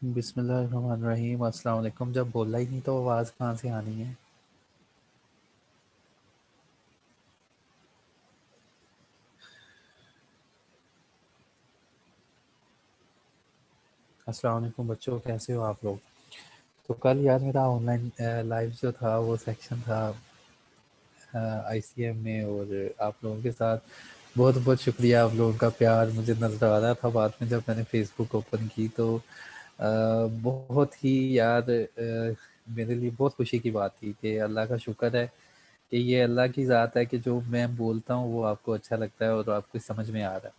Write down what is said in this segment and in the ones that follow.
बिस्मिल्लाहिर्रहमानिर्रहीम। अस्सलाम वालेकुम। जब बोला ही नहीं तो आवाज़ कहाँ से आनी है। अस्सलाम वालेकुम बच्चों, कैसे हो आप लोग। तो कल यार मेरा ऑनलाइन लाइव जो था वो सेक्शन था आईसीएम में, और आप लोगों के साथ बहुत बहुत शुक्रिया। आप लोगों का प्यार मुझे नज़र आ रहा था बाद में जब मैंने फ़ेसबुक ओपन की तो बहुत ही यार मेरे लिए बहुत खुशी की बात थी कि अल्लाह का शुक्र है कि ये अल्लाह की ज़ात है कि जो मैं बोलता हूँ वो आपको अच्छा लगता है और आपको समझ में आ रहा है।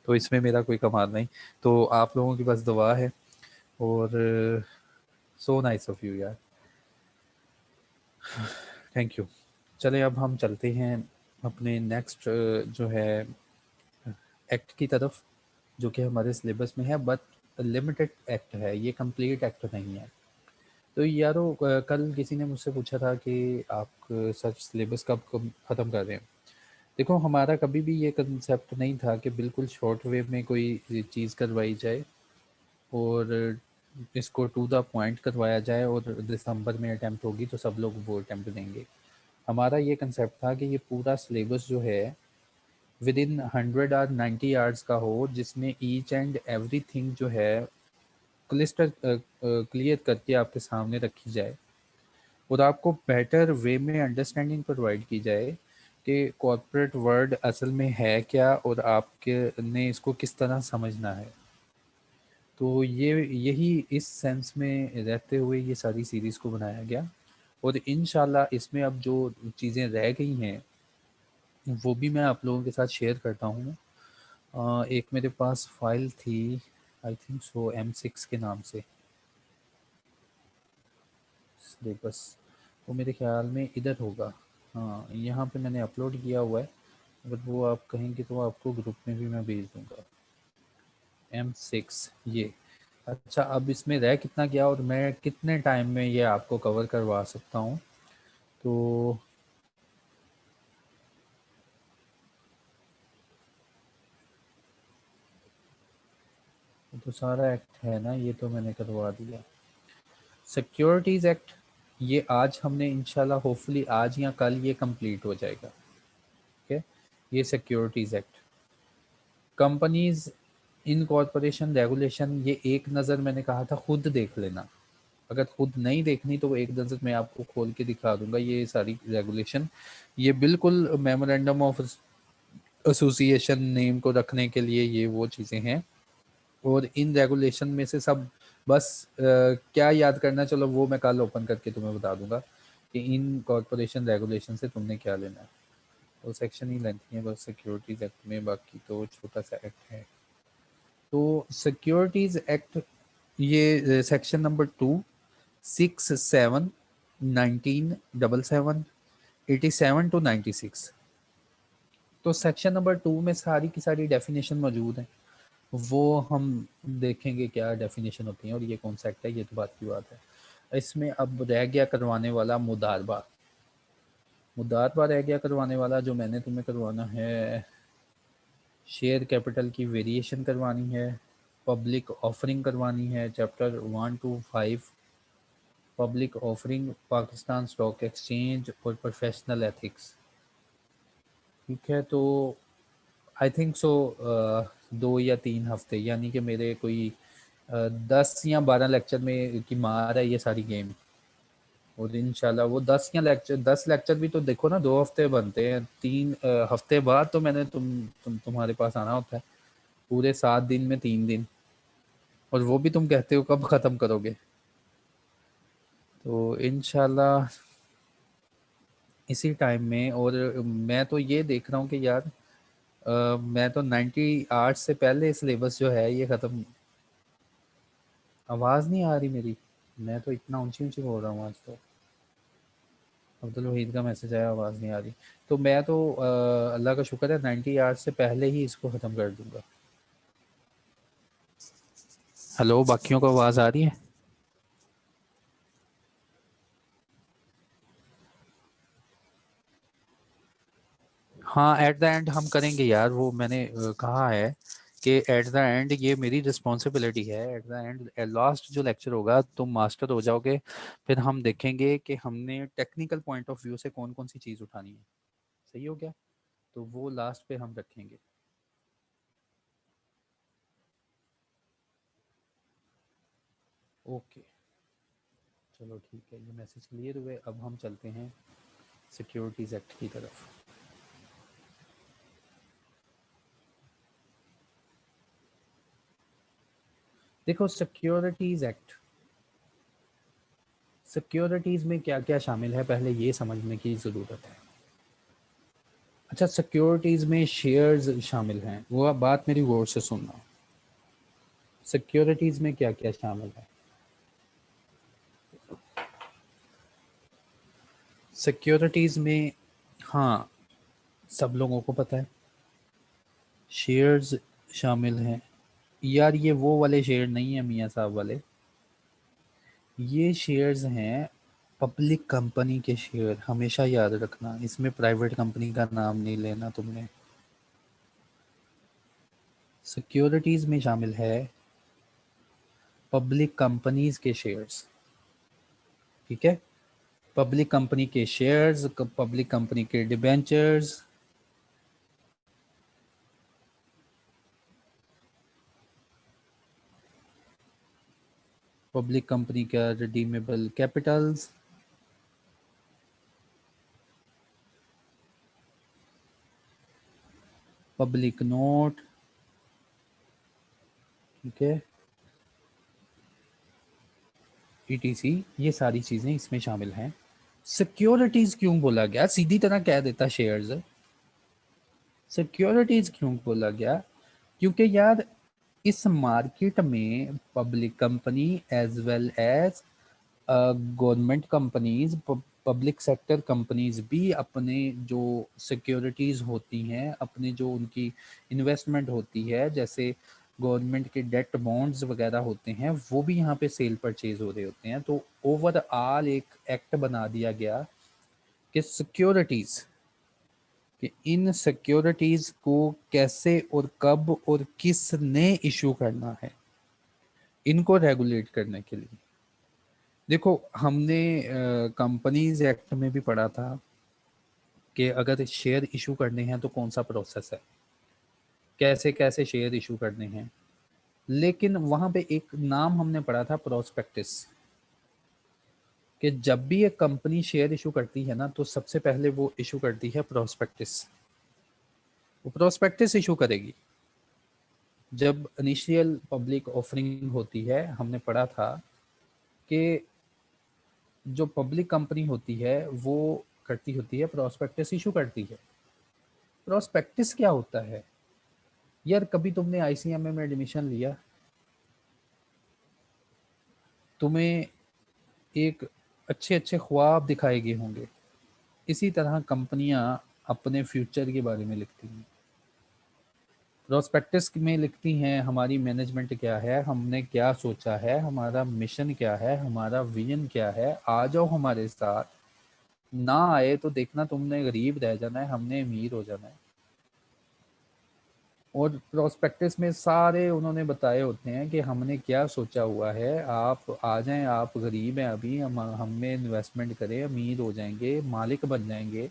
तो इसमें मेरा कोई कमाल नहीं। तो आप लोगों की बस दुआ है। और सो नाइस ऑफ यू यार, थैंक यू। चलें अब हम चलते हैं अपने नेक्स्ट जो है एक्ट की तरफ, जो कि हमारे सिलेबस में है बट लिमिटेड एक्ट है, ये कंप्लीट एक्ट नहीं है। तो यारो कल किसी ने मुझसे पूछा था कि आप सच सिलेबस कब ख़त्म कर रहे हैं। देखो हमारा कभी भी ये कंसेप्ट नहीं था कि बिल्कुल शॉर्ट वे में कोई चीज़ करवाई जाए और इसको टू द पॉइंट करवाया जाए और दिसंबर में अटेम्प्ट होगी तो सब लोग वो अटेम्प्ट देंगे। हमारा ये कंसेप्ट था कि ये पूरा सिलेबस जो है विद इन 100 और 90 आवर्स का हो, जिसमें ईच एंड एवरीथिंग जो है क्लिस्टर क्लियर करके आपके सामने रखी जाए और आपको बेटर वे में अंडरस्टैंडिंग प्रोवाइड की जाए कि कॉर्पोरेट वर्ल्ड असल में है क्या और आपके ने इसको किस तरह समझना है। तो ये यही इस सेंस में रहते हुए ये सारी सीरीज़ को बनाया गया और इंशाल्लाह इसमें अब जो चीज़ें रह गई हैं वो भी मैं आप लोगों के साथ शेयर करता हूँ। एक मेरे पास फाइल थी, आई थिंक सो M6 के नाम से सिलेबस, वो मेरे ख्याल में इधर होगा। हाँ, यहाँ पे मैंने अपलोड किया हुआ है। अगर वो आप कहेंगे तो आपको ग्रुप में भी मैं भेज दूँगा। M6 ये। अच्छा, अब इसमें रह कितना गया और मैं कितने टाइम में ये आपको कवर करवा सकता हूँ। तो ये तो सारा एक्ट है ना, ये तो मैंने करवा दिया। सिक्योरिटीज़ एक्ट, ये आज हमने इंशाल्लाह होपफुली आज या कल ये कंप्लीट हो जाएगा। ठीक है, ये securities act. Companies in corporation regulation, ये एक नज़र मैंने कहा था खुद देख लेना। अगर खुद नहीं देखनी तो वो एक नज़र मैं आपको खोल के दिखा दूंगा। ये सारी रेगुलेशन ये बिल्कुल मेमोरेंडम ऑफ एसोसिएशन नेम को रखने के लिए ये वो चीज़ें हैं। और इन रेगुलेशन में से सब बस क्या याद करना, चलो वो मैं कल ओपन करके तुम्हें बता दूंगा कि इन कॉरपोरेशन रेगुलेशन से तुमने क्या लेना है। तो सेक्शन ही लेंथी है बस सिक्योरिटीज़ एक्ट में, बाकी तो छोटा सा एक्ट है। तो सिक्योरिटीज़ एक्ट ये सेक्शन नंबर 2, 6, 7, 19, 77, 87 to 96। तो सेक्शन नंबर 2 में सारी की सारी डेफिनेशन मौजूद हैं। वो हम देखेंगे क्या डेफिनेशन होती है और ये कौन सा एक्ट है, ये तो बात की बात है। इसमें अब रह गया करवाने वाला मुदारबा। मुदारबा रह गया करवाने वाला, जो मैंने तुम्हें करवाना है। शेयर कैपिटल की वेरिएशन करवानी है, पब्लिक ऑफरिंग करवानी है, chapter 1 to 5 public offering, Pakistan stock exchange और प्रोफेशनल एथिक्स। ठीक है, तो आई थिंक सो 2 या 3 हफ्ते, यानी कि मेरे कोई 10 या 12 लेक्चर में की मार है ये सारी गेम। और इंशाल्लाह वो 10 लेक्चर भी तो देखो ना, 2 हफ्ते बनते हैं। 3 हफ्ते बाद तो मैंने तुम्हारे पास आना होता है, पूरे 7 दिन में 3 दिन। और वो भी तुम कहते हो कब ख़त्म करोगे। तो इंशाल्लाह इसी टाइम में। और मैं तो ये देख रहा हूँ कि यार मैं तो 90 आवर्स से पहले सिलेबस जो है ये ख़त्म। आवाज़ नहीं आ रही मेरी, मैं तो इतना ऊंची ऊंची बोल रहा हूँ आज तो। अब्दुल वहीद का मैसेज आया, आवाज़ नहीं आ रही। तो मैं तो अल्लाह का शुक्र है 90 आवर्स से पहले ही इसको ख़त्म कर दूंगा। हेलो, बाकियों को आवाज़ आ रही है। हाँ, एट द एंड हम करेंगे यार, वो मैंने कहा है कि एट द एंड ये मेरी रिस्पॉन्सिबिलिटी है, एट द एंड लास्ट जो लेक्चर होगा तुम मास्टर हो जाओगे, फिर हम देखेंगे कि हमने टेक्निकल पॉइंट ऑफ व्यू से कौन कौन सी चीज़ उठानी है। सही हो गया? तो वो लास्ट पे हम रखेंगे। ओके, चलो ठीक है, ये मैसेज क्लियर हुए। अब हम चलते हैं सिक्योरिटीज़ एक्ट की तरफ। देखो सिक्योरिटीज़ एक्ट, सिक्योरिटीज़ में क्या क्या शामिल है पहले ये समझने की ज़रूरत है। अच्छा, सिक्योरिटीज़ में शेयर्स शामिल हैं, वो आप बात मेरी गौर से सुनना। सिक्योरिटीज़ में क्या क्या शामिल है? सिक्योरिटीज़ में, हाँ, सब लोगों को पता है, शेयर्स शामिल हैं। यार ये वो वाले शेयर नहीं है मियाँ साहब वाले, ये शेयर्स हैं पब्लिक कंपनी के शेयर, हमेशा याद रखना, इसमें प्राइवेट कंपनी का नाम नहीं लेना तुमने। सिक्योरिटीज़ में शामिल है पब्लिक कंपनीज के शेयर्स, ठीक है? पब्लिक कंपनी के शेयर्स, पब्लिक कंपनी के डिबेंचर्स, पब्लिक कंपनी का रिडीमेबल कैपिटल्स, पब्लिक नोट, ठीक है, ईटीसी, ये सारी चीज़ें इसमें शामिल हैं। सिक्योरिटीज़ क्यों बोला गया? सीधी तरह कह देता शेयर्स। सिक्योरिटीज़ क्यों बोला गया? क्योंकि यार इस मार्केट में public company as well as government companies, public sector companies भी अपने जो सिक्योरिटीज़ होती हैं, अपने जो उनकी इन्वेस्टमेंट होती है, जैसे गवर्नमेंट के डेट बॉन्ड्स वगैरह होते हैं, वो भी यहाँ पे सेल परचेज हो रहे होते हैं। तो ओवरऑल एक एक्ट बना दिया गया कि सिक्योरिटीज़, कि इन सिक्योरिटीज़ को कैसे और कब और किसने इशू करना है, इनको रेगुलेट करने के लिए। देखो हमने कंपनीज एक्ट में भी पढ़ा था कि अगर शेयर इशू करने हैं तो कौन सा प्रोसेस है, कैसे कैसे शेयर इशू करने हैं। लेकिन वहाँ पे एक नाम हमने पढ़ा था, प्रोस्पेक्टिस, कि जब भी एक कंपनी शेयर इशू करती है ना तो सबसे पहले वो इशू करती है प्रोस्पेक्टिस। वो प्रोस्पेक्टिस इशू करेगी जब इनिशियल पब्लिक ऑफरिंग होती है। हमने पढ़ा था कि जो पब्लिक कंपनी होती है वो करती होती है प्रोस्पेक्टिस इशू करती है। प्रोस्पेक्टिस क्या होता है? यार कभी तुमने आईसीएमए में एडमिशन लिया, तुम्हें एक अच्छे अच्छे ख्वाब दिखाए गए होंगे, इसी तरह कंपनियां अपने फ्यूचर के बारे में लिखती हैं। प्रोस्पेक्टस में लिखती हैं हमारी मैनेजमेंट क्या है, हमने क्या सोचा है, हमारा मिशन क्या है, हमारा विजन क्या है, आ जाओ हमारे साथ, ना आए तो देखना तुमने गरीब रह जाना है, हमने अमीर हो जाना है। और प्रोस्पेक्टस में सारे उन्होंने बताए होते हैं कि हमने क्या सोचा हुआ है, आप आ जाएं, आप गरीब हैं अभी, हम में इन्वेस्टमेंट करें, अमीर हो जाएंगे, मालिक बन जाएंगे,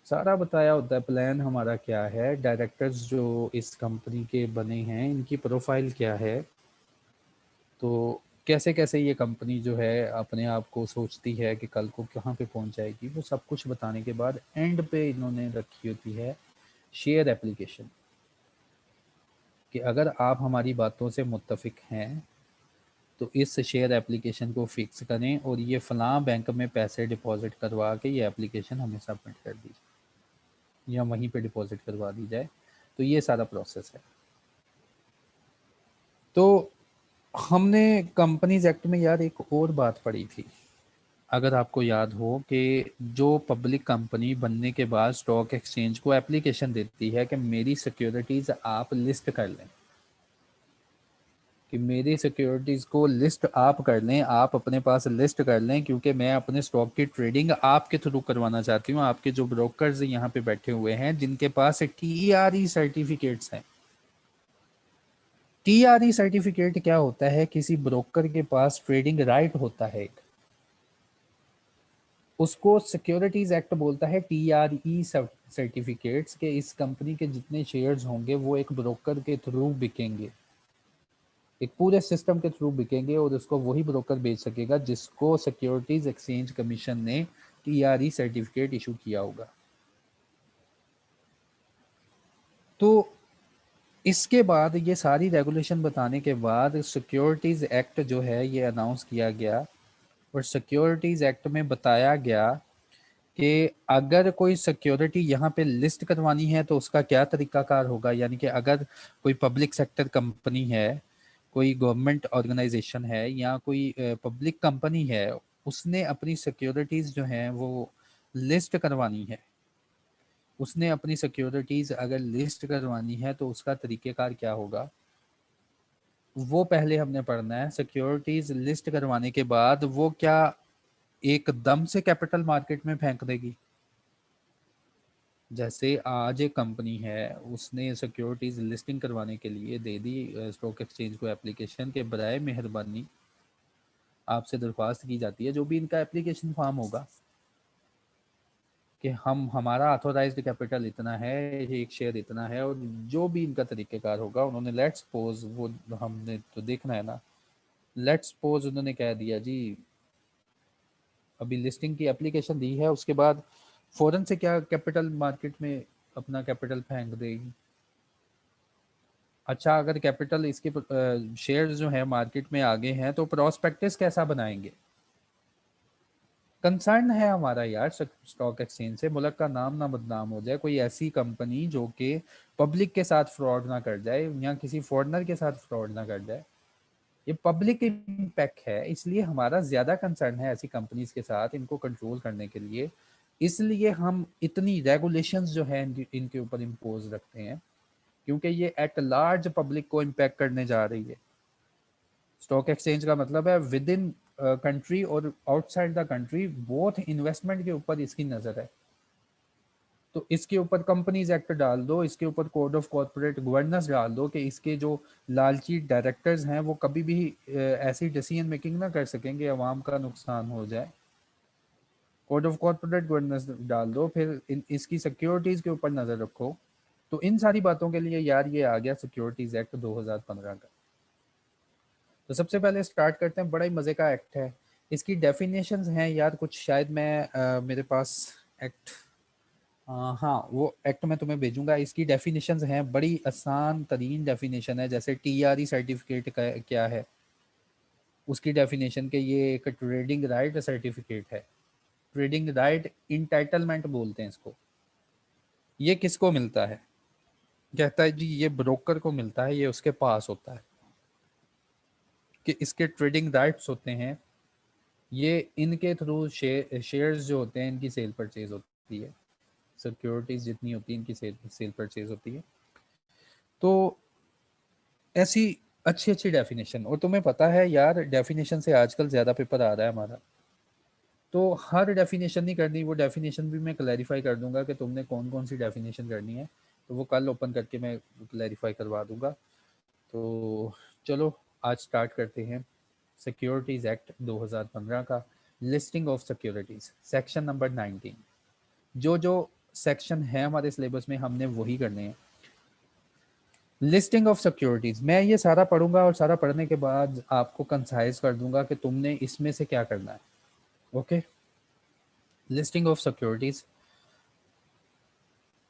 सारा बताया होता है। प्लान हमारा क्या है, डायरेक्टर्स जो इस कंपनी के बने हैं इनकी प्रोफाइल क्या है, तो कैसे कैसे ये कंपनी जो है अपने आप को सोचती है कि कल को कहाँ पे पहुँच जाएगी, वो सब कुछ बताने के बाद एंड पे इन्होंने रखी होती है शेयर एप्लीकेशन, कि अगर आप हमारी बातों से मुत्तफिक हैं तो इस शेयर एप्लीकेशन को फिक्स करें और ये फ़लाँ बैंक में पैसे डिपॉजिट करवा के ये एप्लीकेशन हमें सबमिट कर दीजिए या वहीं पे डिपॉजिट करवा दी जाए। तो ये सारा प्रोसेस है। तो हमने कंपनीज एक्ट में यार एक और बात पढ़ी थी, अगर आपको याद हो, कि जो पब्लिक कंपनी बनने के बाद स्टॉक एक्सचेंज को एप्लीकेशन देती है कि मेरी सिक्योरिटीज़ आप लिस्ट कर लें, कि मेरी सिक्योरिटीज़ को लिस्ट आप कर लें, आप अपने पास लिस्ट कर लें, क्योंकि मैं अपने स्टॉक की ट्रेडिंग आपके थ्रू करवाना चाहती हूँ। आपके जो ब्रोकर्स यहाँ पे बैठे हुए हैं जिनके पास TRE सर्टिफिकेट्स हैं, टीआरई सर्टिफिकेट क्या होता है? किसी ब्रोकर के पास ट्रेडिंग राइट होता है, उसको सिक्योरिटीज एक्ट बोलता है टीआरई सर्टिफिकेट्स के इस कंपनी के जितने शेयर्स होंगे वो एक ब्रोकर के थ्रू बिकेंगे, एक पूरे सिस्टम के थ्रू बिकेंगे और उसको वही ब्रोकर बेच सकेगा जिसको सिक्योरिटीज एक्सचेंज कमीशन ने टीआरई सर्टिफिकेट इशू किया होगा। तो इसके बाद ये सारी रेगुलेशन बताने के बाद सिक्योरिटीज एक्ट जो है ये अनाउंस किया गया और सिक्योरिटीज एक्ट में बताया गया कि अगर कोई सिक्योरिटी यहाँ पे लिस्ट करवानी है तो उसका क्या तरीकाकार होगा। यानी कि अगर कोई पब्लिक सेक्टर कंपनी है, कोई गवर्नमेंट ऑर्गेनाइजेशन है या कोई पब्लिक कंपनी है, उसने अपनी सिक्योरिटीज जो हैं वो लिस्ट करवानी है, उसने अपनी सिक्योरिटीज अगर लिस्ट करवानी है तो उसका तरीकेकार क्या होगा वो पहले हमने पढ़ना है। सिक्योरिटीज लिस्ट करवाने के बाद वो क्या एकदम से कैपिटल मार्केट में फेंक देगी? जैसे आज एक कंपनी है उसने सिक्योरिटीज लिस्टिंग करवाने के लिए दे दी स्टॉक एक्सचेंज को एप्लीकेशन के बराए मेहरबानी आपसे दरख्वास्त की जाती है, जो भी इनका एप्लीकेशन फॉर्म होगा कि हम हमारा ऑथोराइज्ड कैपिटल इतना है, एक शेयर इतना है, और जो भी इनका तरीकेकार होगा उन्होंने लेट्स सपोज, वो हमने तो देखना है ना, लेट्स सपोज उन्होंने कह दिया जी अभी लिस्टिंग की एप्लीकेशन दी है, उसके बाद फौरन से क्या कैपिटल मार्केट में अपना कैपिटल फेंक देगी। अच्छा, अगर कैपिटल इसके शेयर जो है मार्केट में आगे हैं तो प्रोस्पेक्टस कैसा बनाएंगे? कंसर्न है हमारा यार स्टॉक एक्सचेंज से मुल्क का नाम ना बदनाम हो जाए, कोई ऐसी कंपनी जो कि पब्लिक के साथ फ्रॉड ना कर जाए या किसी फॉरेनर के साथ फ्रॉड ना कर जाए। ये पब्लिक इम्पैक्ट है, इसलिए हमारा ज़्यादा कंसर्न है ऐसी कंपनीज के साथ, इनको कंट्रोल करने के लिए। इसलिए हम इतनी रेगुलेशंस जो है इनके ऊपर इम्पोज रखते हैं, क्योंकि ये एट लार्ज पब्लिक को इम्पैक्ट करने जा रही है। स्टॉक एक्सचेंज का मतलब है विद इन कंट्री और outside the country both investment के ऊपर इसकी नज़र है। तो इसके ऊपर कंपनीज एक्ट डाल दो, इसके ऊपर कोड ऑफ कॉर्पोरेट गवर्नेंस डाल दो कि इसके जो लालची डायरेक्टर्स हैं वो कभी भी ऐसी डिसीजन मेकिंग ना कर सकेंगे अवाम का नुकसान हो जाए। कोड ऑफ कॉर्पोरेट गवर्नेंस डाल दो, फिर इसकी सिक्योरिटीज के ऊपर नज़र रखो। तो इन सारी बातों के लिए यार ये आ गया सिक्योरिटीज एक्ट 2015 का। तो सबसे पहले स्टार्ट करते हैं, बड़ा ही मज़े का एक्ट है। इसकी डेफिनेशंस हैं यार कुछ, शायद मैं मेरे पास एक्ट, हाँ वो एक्ट मैं तुम्हें भेजूंगा। इसकी डेफिनेशंस हैं, बड़ी आसान तरीन डेफिनेशन है। जैसे टीआरई सर्टिफिकेट का क्या है, उसकी डेफिनेशन के ये एक ट्रेडिंग राइट सर्टिफिकेट है। ट्रेडिंग राइट इंटाइटलमेंट बोलते हैं इसको। ये किसको मिलता है? कहता है जी ये ब्रोकर को मिलता है, ये उसके पास होता है कि इसके ट्रेडिंग राइट्स होते हैं, ये इनके थ्रू शेयर्स जो होते हैं इनकी सेल परचेज होती है, सिक्योरिटीज जितनी होती है इनकी सेल परचेज होती है। तो ऐसी अच्छी अच्छी डेफिनेशन, और तुम्हें पता है यार डेफिनेशन से आजकल ज़्यादा पेपर आ रहा है हमारा, तो हर डेफिनेशन नहीं करनी, वो डेफिनेशन भी मैं क्लैरिफाई कर दूंगा कि तुमने कौन कौन सी डेफिनेशन करनी है, तो वो कल ओपन करके मैं क्लैरिफाई करवा दूंगा। तो चलो आज स्टार्ट करते हैं सिक्योरिटीज़ एक्ट 2015 का, listing of securities, section number 19। जो जो सेक्शन है हमारे सिलेबस में हमने वही करने हैं। लिस्टिंग ऑफ सिक्योरिटीज, मैं ये सारा पढ़ूंगा और सारा पढ़ने के बाद आपको कंसाइज कर दूंगा कि तुमने इसमें से क्या करना है। Okay, listing of securities.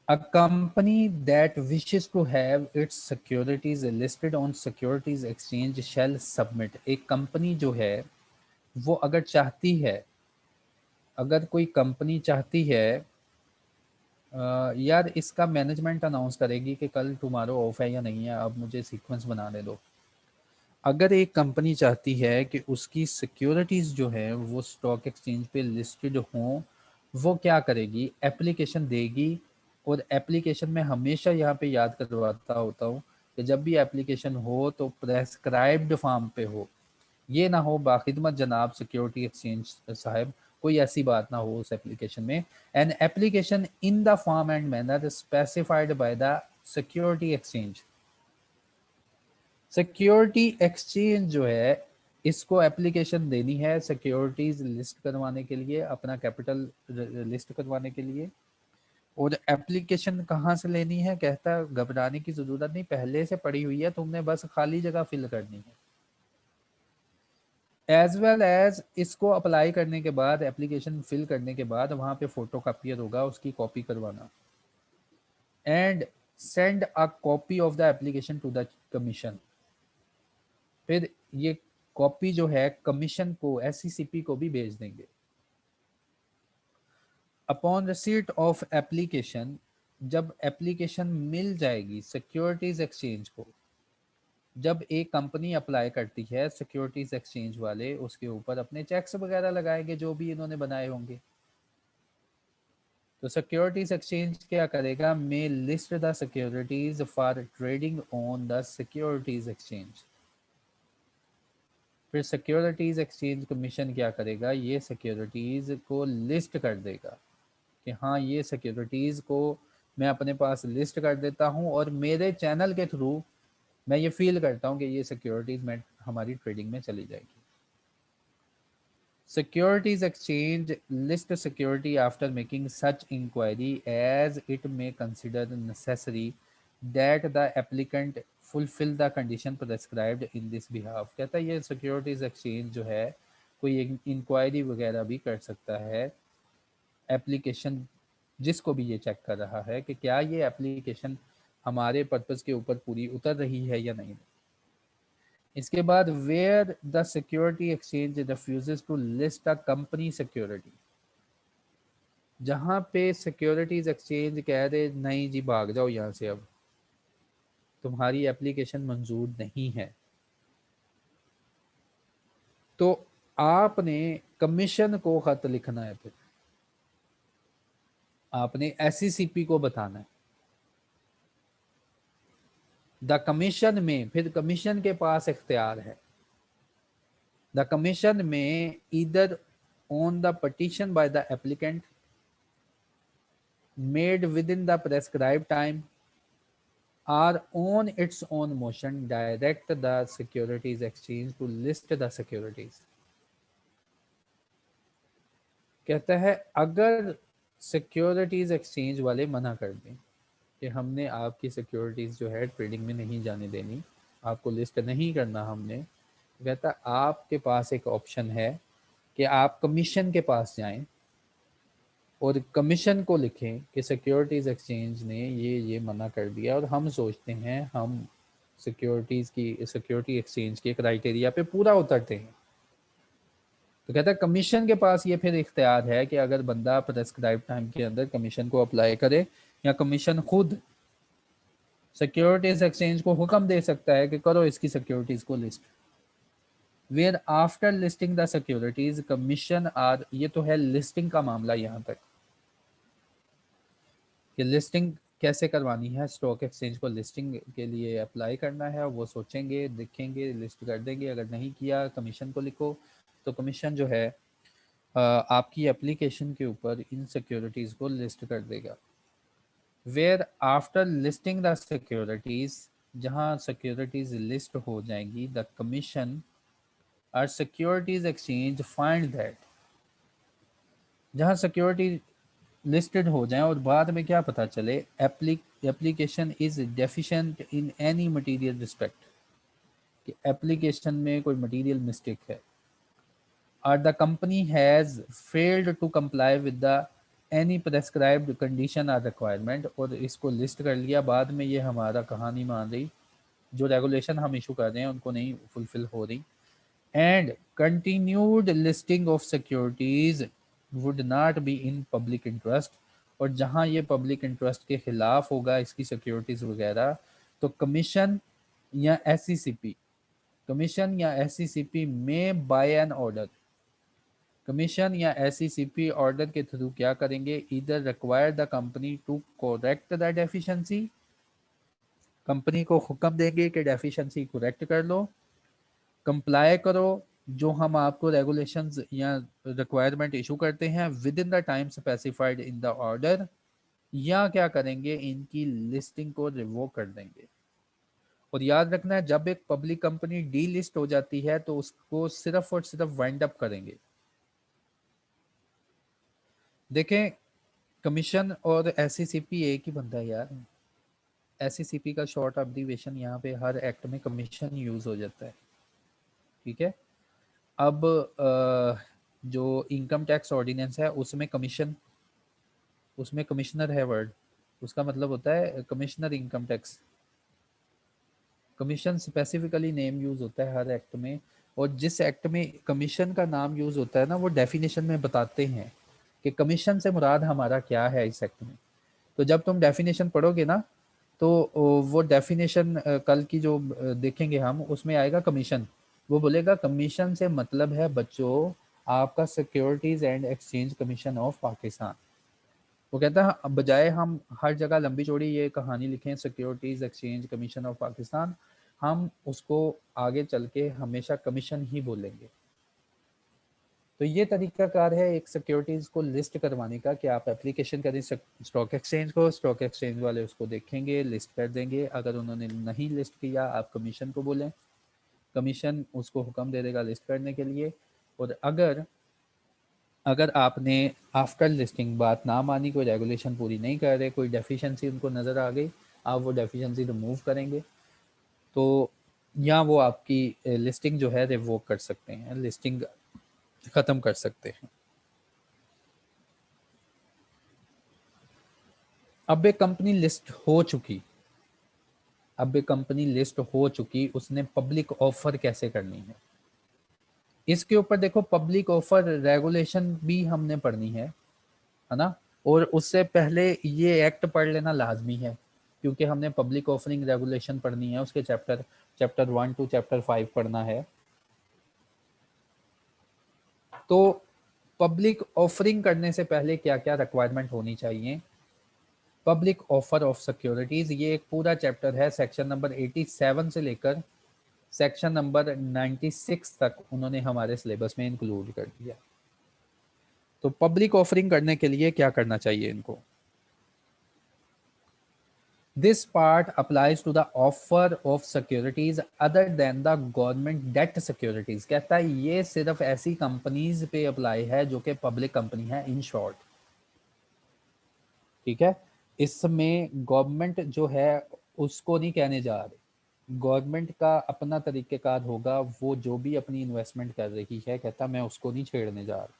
A company that wishes to have its securities listed on securities exchange shall submit। एक कंपनी जो है वो अगर चाहती है, अगर कोई कंपनी चाहती है, यार इसका मैनेजमेंट अनाउंस करेगी कि कल टुमारो ऑफ है या नहीं है, अब मुझे सीक्वेंस बनाने दो। अगर एक कंपनी चाहती है कि उसकी सिक्योरिटीज़ जो है वो स्टॉक एक्सचेंज पे लिस्टेड हों, वो क्या करेगी? एप्लीकेशन देगी। और एप्लीकेशन में हमेशा यहाँ पे याद करवाता होता हूँ कि जब भी एप्लीकेशन हो तो प्रेस्क्राइब्ड फॉर्म पे हो, ये ना हो बाखिदमत जनाब सिक्योरिटी एक्सचेंज साहब, कोई ऐसी बात ना हो उस एप्लीकेशन में। An application in the form and manner specified by the security exchange. Security exchange जो है इसको एप्लीकेशन देनी है सिक्योरिटीज लिस्ट करवाने के लिए, अपना कैपिटल लिस्ट करवाने के लिए। और एप्लीकेशन कहाँ से लेनी है, कहता है घबराने की जरूरत नहीं, पहले से पड़ी हुई है, तुमने बस खाली जगह फिल करनी है। एज वेल एज इसको अप्लाई करने के बाद, एप्लीकेशन फिल करने के बाद वहां पे फोटो कॉपियर होगा, उसकी कॉपी करवाना। And send a copy of the application to the commission. फिर ये कॉपी जो है कमीशन को, एससीसीपी को भी भेज देंगे। अपॉन रिसीट ऑफ एप्लीकेशन, जब एप्लीकेशन मिल जाएगी सिक्योरिटीज एक्सचेंज को, जब एक कंपनी अप्लाई करती है सिक्योरिटीज एक्सचेंज वाले उसके ऊपर अपने चेक्स वगैरह लगाएंगे जो भी इन्होंने बनाए होंगे। तो सिक्योरिटीज एक्सचेंज क्या करेगा, may list the securities for trading on the securities exchange. फिर सिक्योरिटीज एक्सचेंज कमीशन क्या करेगा, ये सिक्योरिटीज को लिस्ट कर देगा कि हाँ ये सिक्योरिटीज को मैं अपने पास लिस्ट कर देता हूँ और मेरे चैनल के थ्रू मैं ये फील करता हूँ कि ये सिक्योरिटीज में हमारी ट्रेडिंग में चली जाएगी। Securities exchange list security after making such inquiry as it may consider necessary that the applicant fulfill the condition prescribed in this behalf। कहता है ये securities exchange जो है कोई इंक्वायरी वगैरह भी कर सकता है एप्लीकेशन, जिसको भी ये चेक कर रहा है कि क्या ये एप्लीकेशन हमारे पर्पस के ऊपर पूरी उतर रही है या नहीं। इसके बाद where the security exchange refuses to list a company security, जहां पे सिक्योरिटीज एक्सचेंज कह रहे नहीं जी भाग जाओ यहाँ से, अब तुम्हारी एप्लीकेशन मंजूर नहीं है, तो आपने कमीशन को खत लिखना है। फिर आपने एससीसीपी को बताना है। द कमीशन में, फिर कमीशन के पास इख्तियार है। द कमीशन में either on the petition by the applicant made within the prescribed time or on its own motion direct the securities exchange to list the securities। कहता है अगर सिक्योरिटीज एक्सचेंज वाले मना कर दें कि हमने आपकी सिक्योरिटीज जो है ट्रेडिंग में नहीं जाने देनी, आपको लिस्ट नहीं करना हमने, कहता आपके पास एक ऑप्शन है कि आप कमीशन के पास जाएं और कमीशन को लिखें कि सिक्योरिटीज़ एक्सचेंज ने ये मना कर दिया और हम सोचते हैं हम सिक्योरिटी एक्सचेंज के क्राइटेरिया पे पूरा उतरते हैं। तो कहता है कमीशन के पास ये फिर इख्तियार है कि अगर बंदा प्रेस्क्राइब टाइम के अंदर कमीशन को अप्लाई करे या कमीशन खुद सिक्योरिटीज एक्सचेंज को हुक्म दे सकता है कि करो इसकी सिक्योरिटीज को list. Where after listing the securities commission are, ये तो है लिस्टिंग का मामला यहाँ तक कि लिस्टिंग कैसे करवानी है, स्टॉक एक्सचेंज को लिस्टिंग के लिए अप्लाई करना है, वो सोचेंगे देखेंगे लिस्ट कर देंगे, अगर नहीं किया कमीशन को लिखो, तो कमीशन जो है आपकी एप्लीकेशन के ऊपर इन सिक्योरिटीज़ को लिस्ट कर देगा। Where after listing the securities, जहाँ सिक्योरिटीज़ लिस्ट हो जाएंगी, द कमीशन और सिक्योरिटीज़ एक्सचेंज फाइंड दैट, जहाँ सिक्योरिटी लिस्टेड हो जाएं और बाद में क्या पता चले application is deficient in any material respect, कि एप्लीकेशन में कोई मटेरियल मिस्टेक है, और the company has failed to comply with the any prescribed condition और रिक्वायरमेंट, और इसको लिस्ट कर लिया, बाद में ये हमारा कहानी मान रही, जो रेगुलेशन हम इशू कर रहे हैं उनको नहीं फुलफिल हो रही, and continued listing of securities would not be in public interest, और जहां ये पब्लिक इंटरेस्ट के खिलाफ होगा इसकी सिक्योरिटीज वगैरह, तो कमीशन या एससीसीपी, कमीशन या एससीसीपी में बाय एन ऑर्डर, कमीशन या एससीसीपी ऑर्डर के थ्रू क्या करेंगे, इधर require the company to correct the deficiency, company को हुक्म देंगे कि डेफिशिएंसी करेक्ट कर लो, कंप्लाई करो जो हम आपको रेगुलेशंस या रिक्वायरमेंट इशू करते हैं with in the time specified in the order, या क्या करेंगे इनकी लिस्टिंग को रिवोक कर देंगे। और याद रखना है जब एक पब्लिक कंपनी डी लिस्ट हो जाती है तो उसको सिर्फ और सिर्फ वाइंड अप करेंगे। देखें, कमीशन और एससीसीपी एक ही बनता है यार। एससीसीपी का शॉर्ट अब्रीविएशन यहाँ पे हर एक्ट में कमीशन यूज हो जाता है, ठीक है। अब जो इनकम टैक्स ऑर्डिनेंस है उसमें कमीशन, उसमें कमिश्नर है वर्ड, उसका मतलब होता है commissioner income tax. Commission specifically name use होता है हर एक्ट में, और जिस एक्ट में कमीशन का नाम यूज होता है ना वो डेफिनेशन में बताते हैं कि कमीशन से मुराद हमारा क्या है इस एक्ट में। तो जब तुम डेफिनेशन पढ़ोगे ना तो वो डेफिनेशन कल की जो देखेंगे हम उसमें आएगा कमीशन। वो बोलेगा कमीशन से मतलब है बच्चों आपका securities and exchange commission of Pakistan. वो कहता है बजाय हम हर जगह लंबी चौड़ी ये कहानी लिखें securities exchange commission of Pakistan, हम उसको आगे चल के हमेशा कमीशन ही बोलेंगे। तो ये तरीकाकार है एक सिक्योरिटीज को लिस्ट करवाने का कि आप एप्लीकेशन करें स्टॉक एक्सचेंज को, स्टॉक एक्सचेंज वाले उसको देखेंगे, लिस्ट कर देंगे। अगर उन्होंने नहीं लिस्ट किया आप कमीशन को बोलें, कमीशन उसको हुक्म दे देगा लिस्ट करने के लिए। और अगर अगर आपने आफ्टर लिस्टिंग बात ना मानी, कोई रेगुलेशन पूरी नहीं कर रहे, कोई डेफिशिएंसी उनको नज़र आ गई, आप वो डेफिशिएंसी रिमूव करेंगे तो या वो आपकी लिस्टिंग जो है रिवोक कर सकते हैं, लिस्टिंग ख़त्म कर सकते हैं। अब एक कंपनी लिस्ट हो चुकी, अब एक कंपनी लिस्ट हो चुकी, उसने पब्लिक ऑफर कैसे करनी है इसके ऊपर देखो, पब्लिक ऑफर रेगुलेशन भी हमने पढ़नी है ना। और उससे पहले ये एक्ट पढ़ लेना लाजमी है क्योंकि हमने पब्लिक ऑफरिंग रेगुलेशन पढ़नी है, उसके चैप्टर 1 टू चैप्टर 5 पढ़ना है। तो पब्लिक ऑफरिंग करने से पहले क्या क्या रिक्वायरमेंट होनी चाहिए। पब्लिक ऑफर ऑफ सिक्योरिटीज, ये एक पूरा चैप्टर है, सेक्शन नंबर 87 से लेकर सेक्शन नंबर 96 तक उन्होंने हमारे सिलेबस में इंक्लूड कर दिया। तो पब्लिक ऑफरिंग करने के लिए क्या करना चाहिए इनको। This part applies to the offer of securities other than the government debt securities। कहता है ये सिर्फ ऐसी कंपनीज पे अप्लाई है जो कि पब्लिक कंपनी है इन शॉर्ट, ठीक है। इसमें गवर्नमेंट जो है उसको नहीं कहने जा रहे, गवर्नमेंट का अपना तरीक़ेकार होगा, वो जो भी अपनी इन्वेस्टमेंट कर रही है कहता मैं उसको नहीं छेड़ने जा रहा,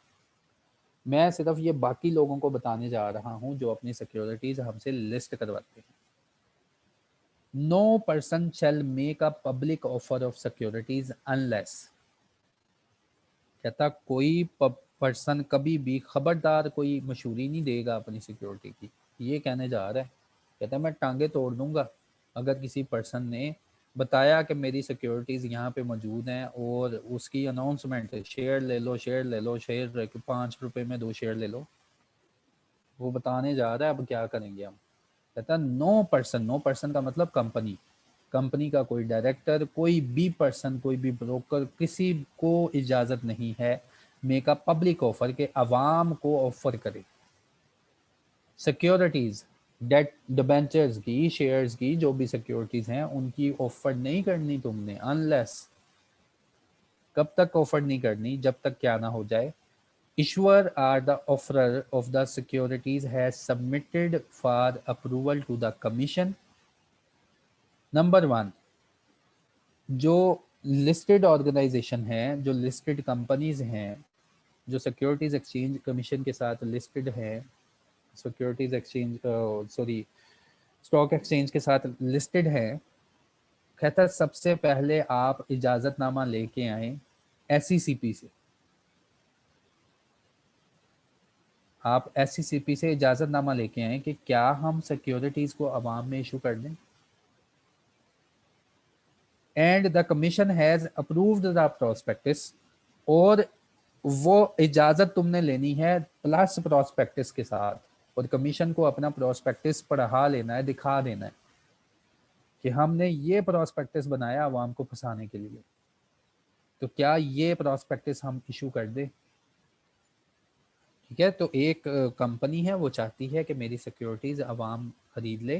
मैं सिर्फ ये बाकी लोगों को बताने जा रहा हूँ जो अपनी सिक्योरिटीज हमसे लिस्ट करवाते हैं। No person shall make a public offer of securities unless, कहता कोई पर्सन कभी भी खबरदार कोई मशहूरी नहीं देगा अपनी सिक्योरिटी की, ये कहने जा रहा है। कहता मैं टांगे तोड़ दूंगा अगर किसी पर्सन ने बताया कि मेरी सिक्योरिटीज़ यहाँ पे मौजूद हैं और उसकी अनाउंसमेंट है शेयर ले लो शेयर ले लो, शेयर 5 रुपए में 2 शेयर ले लो, वो बताने जा रहा है अब क्या करेंगे हम। कहता नो पर्सन, नो पर्सन का मतलब कंपनी, कंपनी का कोई डायरेक्टर, कोई भी पर्सन, कोई भी ब्रोकर, किसी को इजाज़त नहीं है मेक अ पब्लिक ऑफर के अवाम को ऑफर करे सिक्योरिटीज़, डेट डिबेंचर्स की, शेयर्स की, जो भी सिक्योरिटीज़ हैं उनकी ऑफर नहीं करनी तुमने अनलेस, कब तक ऑफर नहीं करनी, जब तक क्या ना हो जाए, issuer or the offerer of the securities has submitted for approval to the commission। Number 1, जो लिस्टेड ऑर्गेनाइजेशन है, जो लिस्टेड कंपनीज हैं, जो सिक्योरिटीज एक्सचेंज कमीशन के साथ लिस्टेड है, securities exchange sorry stock exchange के साथ लिस्टेड है, कहता सबसे पहले आप इजाज़तनामा लेके आए एससीसीपी से, आप एससीसीपी से इजाज़तनामा लेके आए कि क्या हम सिक्योरिटीज़ को अवाम में इशू कर दें, and the commission has approved the prospectus, और वो इजाज़त तुमने लेनी है प्लस प्रोस्पेक्टस के साथ, और कमीशन को अपना प्रोस्पेक्टस पढ़ा लेना है, दिखा देना है कि हमने ये प्रोस्पेक्टस बनाया अवाम को फंसाने के लिए, तो क्या ये प्रोस्पेक्टस हम इशू कर दें। ठीक है, तो एक कंपनी है वो चाहती है कि मेरी सिक्योरिटीज़ अवाम खरीद ले,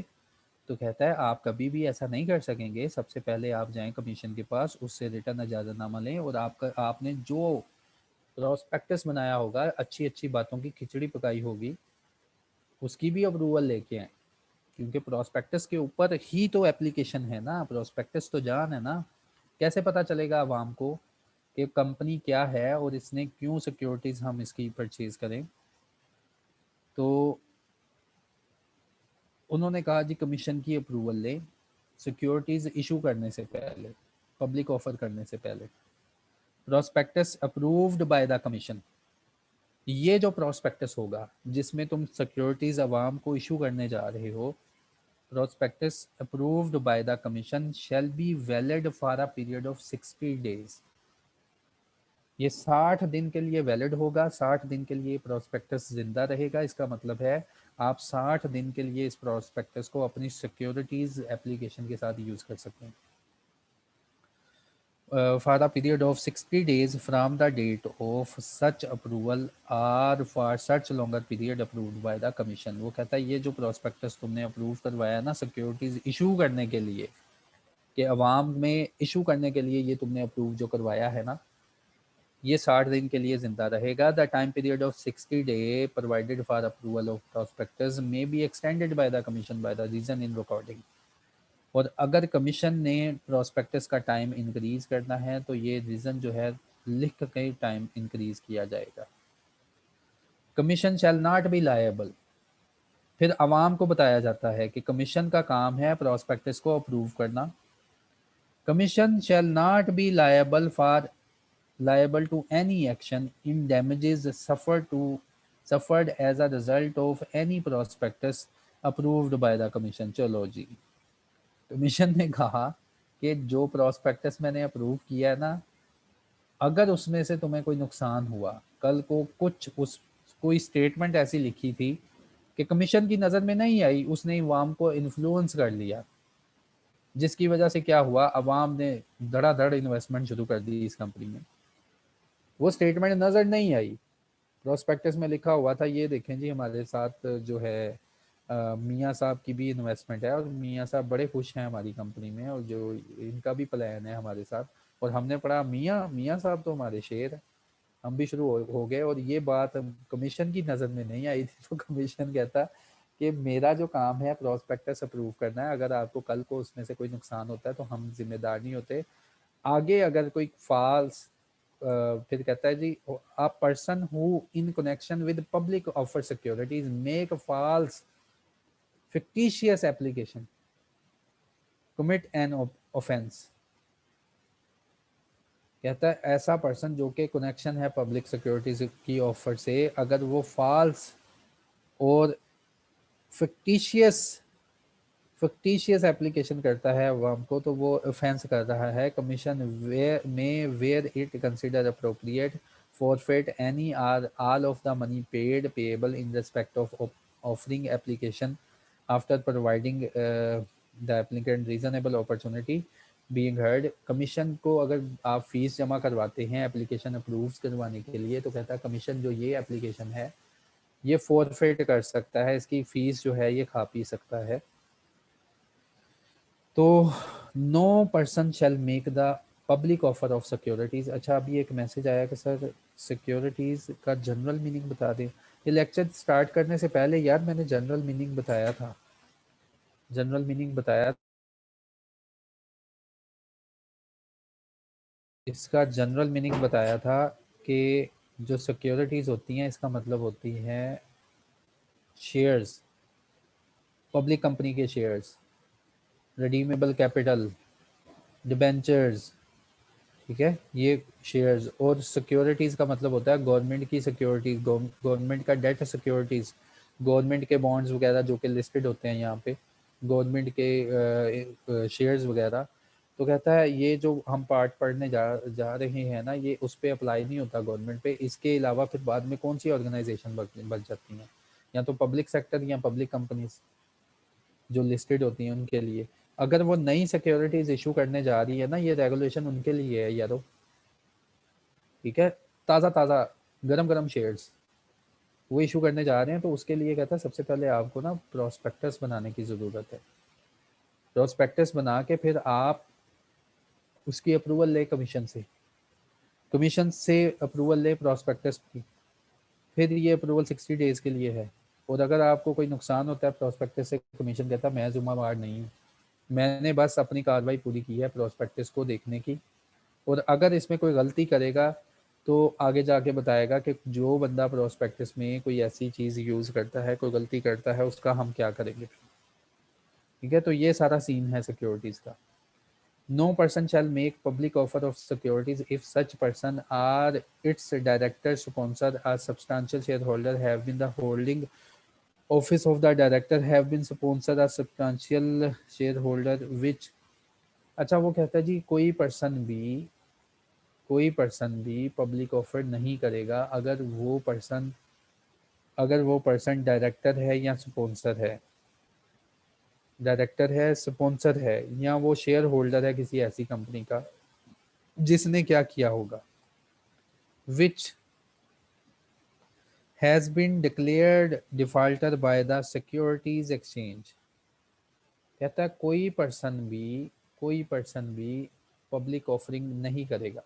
तो कहता है आप कभी भी ऐसा नहीं कर सकेंगे, सबसे पहले आप जाएं कमीशन के पास, उससे रिटर्न इजाज़तनामा लें और आपने जो प्रॉस्पेक्टस बनाया होगा, अच्छी अच्छी बातों की खिचड़ी पकाई होगी, उसकी भी अप्रूवल लेके आए, क्योंकि प्रॉस्पेक्टस के ऊपर ही तो एप्लीकेशन है ना, प्रॉस्पेक्टस तो जान है ना। कैसे पता चलेगा आवाम को कि कंपनी क्या है और इसने क्यों सिक्योरिटीज़ हम इसकी परचेज़ करें। तो उन्होंने कहा जी कमीशन की अप्रूवल लें सिक्योरिटीज़ इशू करने से पहले, पब्लिक ऑफर करने से पहले। Prospectus approved by the commission, ये जो प्रॉस्पेक्टस होगा जिसमें तुम सिक्योरिटीज़ आवाम को इशू करने जा रहे हो, prospectus approved by the commission shall be valid for a period of 60 days. ये 60 दिन के लिए वैलिड होगा, 60 दिन के लिए प्रॉस्पेक्टस जिंदा रहेगा। इसका मतलब है आप 60 दिन के लिए इस प्रॉस्पेक्टस को अपनी सिक्योरिटीज़ एप्लीकेशन के साथ यूज़ कर सकते हैं। For a period of 60 days from the date of such approval or for such longer period approved by the commission। वो कहता है ये जो प्रोस्पेक्टस तुमने अप्रूव करवाया ना सिक्योरिटीज इशू करने के लिए, कि अवाम में इशू करने के लिए ये तुमने अप्रूव जो करवाया है ना, ये 60 दिन के लिए जिंदा रहेगा। The time period of 60 day provided for approval of prospectus may be extended by the commission by the reason in recording. और अगर कमीशन ने प्रोस्पेक्टस का टाइम इंक्रीज करना है तो ये रीज़न जो है लिख के टाइम इंक्रीज किया जाएगा। Commission shall not be liable, फिर आवाम को बताया जाता है कि कमीशन का काम है प्रोस्पेक्टस को अप्रूव करना। Commission shall not be liable to any action in damages suffered as a result of any prospectus approved by the commission। चलो जी, कमीशन ने कहा कि जो प्रोस्पेक्टस मैंने अप्रूव किया है ना, अगर उसमें से तुम्हें कोई नुकसान हुआ, कल को कुछ उस कोई स्टेटमेंट ऐसी लिखी थी कि कमीशन की नज़र में नहीं आई, उसने अवाम को इन्फ्लुएंस कर लिया, जिसकी वजह से क्या हुआ, अवाम ने धड़ाधड़ इन्वेस्टमेंट शुरू कर दी इस कंपनी में, वो स्टेटमेंट नज़र नहीं आई। प्रोस्पेक्टस में लिखा हुआ था ये देखें जी हमारे साथ जो है मियाँ साहब की भी इन्वेस्टमेंट है और मियाँ साहब बड़े खुश हैं हमारी कंपनी में और जो इनका भी प्लान है हमारे साथ। और हमने पढ़ा मियाँ मियाँ साहब तो हमारे शेर हैं, हम भी शुरू हो गए। और ये बात कमीशन की नज़र में नहीं आई थी, तो कमीशन कहता कि मेरा जो काम है प्रोस्पेक्टस अप्रूव करना है, अगर आपको कल को उसमें से कोई नुकसान होता है तो हम जिम्मेदार नहीं होते। आगे अगर कोई फॉल्स फिर कहता है जी a person who in connection with public offer securities make false fictitious application commit an offense। कहता है ऐसा पर्सन जो कि कनेक्शन है पब्लिक सिक्योरिटीज की ऑफर से, अगर वो फॉल्स और फिक्टिशियस फिक्टिशियस एप्लीकेशन करता है अवाम को, तो वो ऑफेंस कर रहा है। Commission where it consider appropriate forfeit any or all of the money paid payable in respect of offering application after providing the applicant reasonable opportunity being heard। Commission को अगर आप फीस जमा करवाते हैं एप्लीकेशन अप्रूव करवाने के लिए, तो कहता है कमीशन जो ये एप्लीकेशन है ये फोरफेट कर सकता है, इसकी फीस जो है ये खा पी सकता है। तो no person shall make the public offer of securities. अच्छा अभी एक मैसेज आया कि सर सिक्योरिटीज़ का जनरल मीनिंग बता दें। ये लेक्चर स्टार्ट करने से पहले यार मैंने जनरल मीनिंग बताया था, जनरल मीनिंग बताया, इसका जनरल मीनिंग बताया था कि जो सिक्योरिटीज़ होती हैं इसका मतलब होती हैं शेयर्स, पब्लिक कंपनी के शेयर्स, रिडीमेबल कैपिटल, डिबेंचर्स, ठीक है, ये शेयर्स। और सिक्योरिटीज़ का मतलब होता है गवर्नमेंट की सिक्योरिटीज़, गवर्नमेंट का डेट सिक्योरिटीज़, गवर्नमेंट के बॉन्ड्स वगैरह जो कि लिस्टेड होते हैं यहाँ पे, गवर्नमेंट के शेयर्स वगैरह। तो कहता है ये जो हम पार्ट पढ़ने जा रहे हैं ना, ये उस पर अप्लाई नहीं होता गवर्नमेंट पे। इसके अलावा फिर बाद में कौन सी ऑर्गेनाइजेशन बच जाती हैं, या तो पब्लिक सेक्टर या पब्लिक कंपनीज जो लिस्टेड होती हैं उनके लिए। अगर वो नई सिक्योरिटीज इशू करने जा रही है ना, ये रेगुलेशन उनके लिए है यारो, ठीक है। ताज़ा ताज़ा गरम गरम शेयर्स वो इशू करने जा रहे हैं, तो उसके लिए कहता है सबसे पहले आपको ना प्रोस्पेक्टस बनाने की ज़रूरत है। प्रोस्पेक्टस बना के फिर आप उसकी अप्रूवल ले कमीशन से अप्रूवल ले प्रोस्पेक्टस की, फिर ये अप्रूवल 60 डेज के लिए है। और अगर आपको कोई नुकसान होता है प्रोस्पेक्टस से, कमीशन कहता है मैं जुम्मेवार नहीं हूँ, मैंने बस अपनी कार्रवाई पूरी की है प्रोस्पेक्टस को देखने की, और अगर इसमें कोई गलती करेगा तो आगे जाके बताएगा कि जो बंदा प्रोस्पेक्टस में कोई ऐसी चीज़ यूज़ करता है, कोई गलती करता है, उसका हम क्या करेंगे। ठीक है, तो ये सारा सीन है सिक्योरिटीज़ का। No person shall make public offer of securities if such person or its director, sponsor or substantial shareholder have been the holding office of the director, have been sponsor or substantial shareholder which। अच्छा, वो कहता है जी कोई person भी public offer नहीं करेगा अगर वो पर्सन डायरेक्टर है या स्पॉन्सर है या वो शेयर होल्डर है किसी ऐसी कंपनी का जिसने क्या किया होगा, which has been declared defaulter by the Securities Exchange। कहता है कोई पर्सन भी पब्लिक ऑफरिंग नहीं करेगा,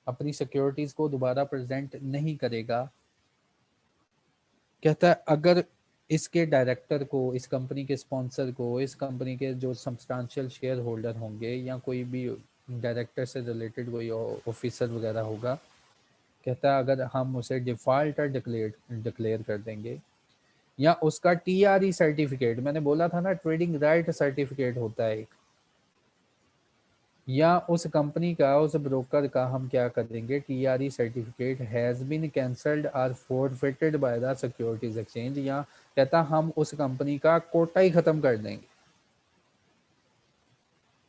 अपनी सिक्योरिटीज को दोबारा प्रेजेंट नहीं करेगा। कहता है अगर इसके डायरेक्टर को, इस कंपनी के स्पॉन्सर को, इस कंपनी के जो सब्सटेंशियल शेयर होल्डर होंगे या कोई भी डायरेक्टर से रिलेटेड कोई ऑफिसर वगैरह होगा, कहता है अगर हम उसे डिफॉल्टर डिक्लेयर कर देंगे या उसका टीआरई सर्टिफिकेट, मैंने बोला था ना ट्रेडिंग राइट सर्टिफिकेट होता है एक, या उस कंपनी का, उस ब्रोकर का हम क्या कर देंगे, TRE certificate has been cancelled और forfeited by the securities exchange, या कहता हम उस कंपनी का कोटा ही खत्म कर देंगे।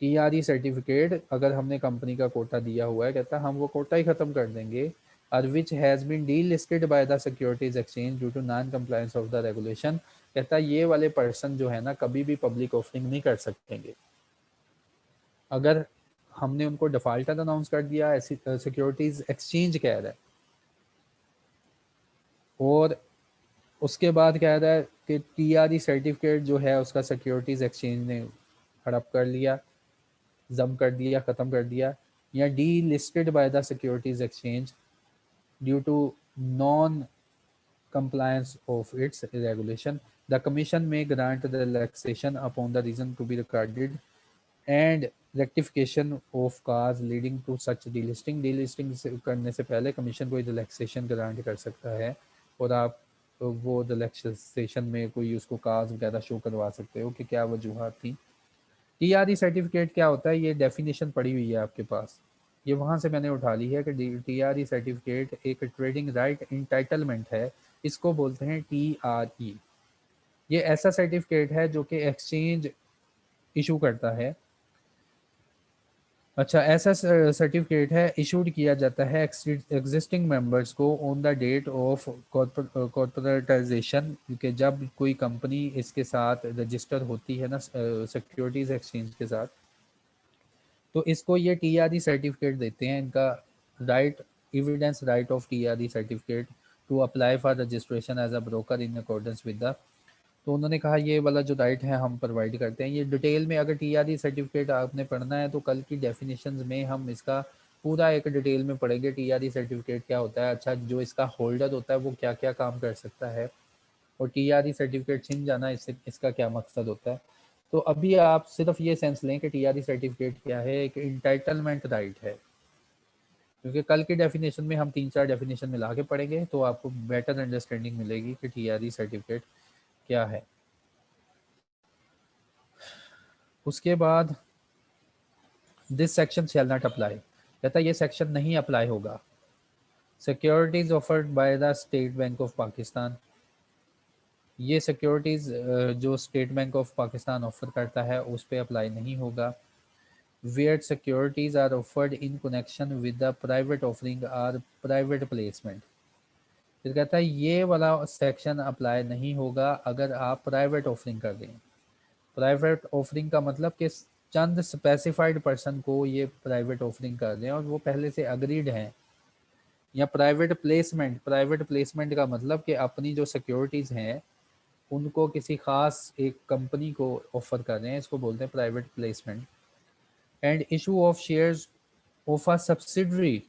टीआरई सर्टिफिकेट अगर हमने कंपनी का कोटा दिया हुआ है, कहता हम वो कोटा ही खत्म कर देंगे। और which has been delisted by the securities exchange due to non compliance of the regulation. कहता ये वाले पर्सन जो है ना कभी भी पब्लिक ऑफरिंग नहीं कर सकेंगे। अगर हमने उनको डिफॉल्टर अनाउंस कर दिया, ऐसी सिक्योरिटीज एक्सचेंज कह रहा है, और उसके बाद कह रहा है कि टीआरई सर्टिफिकेट जो है उसका सिक्योरिटीज एक्सचेंज ने हड़प कर लिया, जम कर दिया, ख़त्म कर दिया, या delisted by the securities exchange due to non compliance of its regulation, the commission may grant the relaxation upon the reason to be recorded and rectification of cause leading to such delisting। delisting करने से पहले commission कोई relaxation grant कर सकता है, और आप वो रिलैक्सेशन में कोई उसको काज वगैरह शो करवा सकते हो कि क्या वजूहत थी। टीआरई सर्टिफिकेट क्या होता है, ये डेफिनेशन पड़ी हुई है आपके पास, ये वहाँ से मैंने उठा ली है कि टीआरई सर्टिफिकेट एक ट्रेडिंग राइट इंटाइटलमेंट है, इसको बोलते हैं टीआरई। ये ऐसा सर्टिफिकेट है जो कि एक्सचेंज इशू करता है। अच्छा, ऐसा सर्टिफिकेट है इशूड किया जाता है एग्जिस्टिंग मेंबर्स को on the date of corporatization, क्योंकि जब कोई कंपनी इसके साथ रजिस्टर होती है ना सिक्योरिटीज एक्सचेंज के साथ, तो इसको ये टीआरई सर्टिफिकेट देते हैं, इनका right evidence right of TRE certificate to apply for registration as a broker in accordance with the. तो उन्होंने कहा ये वाला जो राइट है हम प्रोवाइड करते हैं। ये डिटेल में अगर टीआरई सर्टिफिकेट आपने पढ़ना है तो कल की डेफिनेशंस में हम इसका पूरा एक डिटेल में पढ़ेंगे टीआरई सर्टिफिकेट क्या होता है। अच्छा, जो इसका होल्डर होता है वो क्या क्या काम कर सकता है, और टीआरई सर्टिफिकेट छिन जाना इससे इसका क्या मकसद होता है। तो अभी आप सिर्फ ये सेंस लें कि टीआरई सर्टिफिकेट क्या है, एक इंटाइटलमेंट राइट है, क्योंकि कल की डेफिनेशन में हम 3-4 डेफिनेशन मिला के पढ़ेंगे तो आपको बेटर अंडरस्टैंडिंग मिलेगी कि टीआरई सर्टिफिकेट क्या है। उसके बाद this section shall not apply, कहता ये सेक्शन नहीं अप्लाई होगा। Securities offered by the State Bank of Pakistan, ये सिक्योरिटीज जो State Bank of Pakistan offer करता है उस पर अप्लाई नहीं होगा। Where securities are offered in connection with the private offering or private placement, फिर कहता है ये वाला सेक्शन अप्लाई नहीं होगा अगर आप प्राइवेट ऑफरिंग कर दें। प्राइवेट ऑफरिंग का मतलब कि चंद स्पेसिफाइड पर्सन को ये प्राइवेट ऑफरिंग कर दें और वो पहले से अग्रीड हैं। या प्राइवेट प्लेसमेंट का मतलब कि अपनी जो सिक्योरिटीज़ हैं उनको किसी खास एक कंपनी को ऑफर कर रहे हैं, इसको बोलते हैं private placement. And issue of shares of a subsidiary,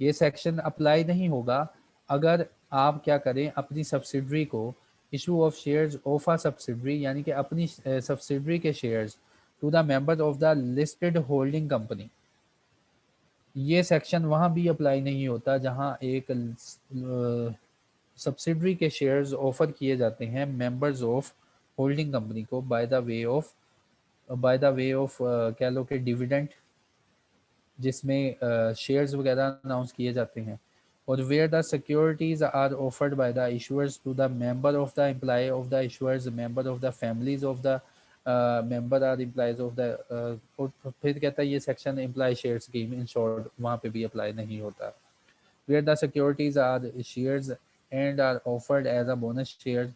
ये सेक्शन अप्लाई नहीं होगा अगर आप क्या करें, अपनी सब्सिडरी को issue of shares of a subsidiary, यानी कि अपनी सब्सिडरी के shares to the member of the listed holding company. ये सेक्शन वहाँ भी अप्लाई नहीं होता जहाँ एक सब्सिडरी के शेयर्स ऑफर किए जाते हैं मेंबर्स ऑफ होल्डिंग कंपनी को बाय द वे ऑफ कह लो कि डिविडेंड, जिसमें शेयर्स वगैरह अनाउंस किए जाते हैं। और where the securities are offered by the issuers to the member of the employ of the issuers, member of the families of the member or employees of the. और फिर कहता है ये section employ share scheme in short वहाँ पे भी apply नहीं होता। where the securities are shares and are offered as a bonus shares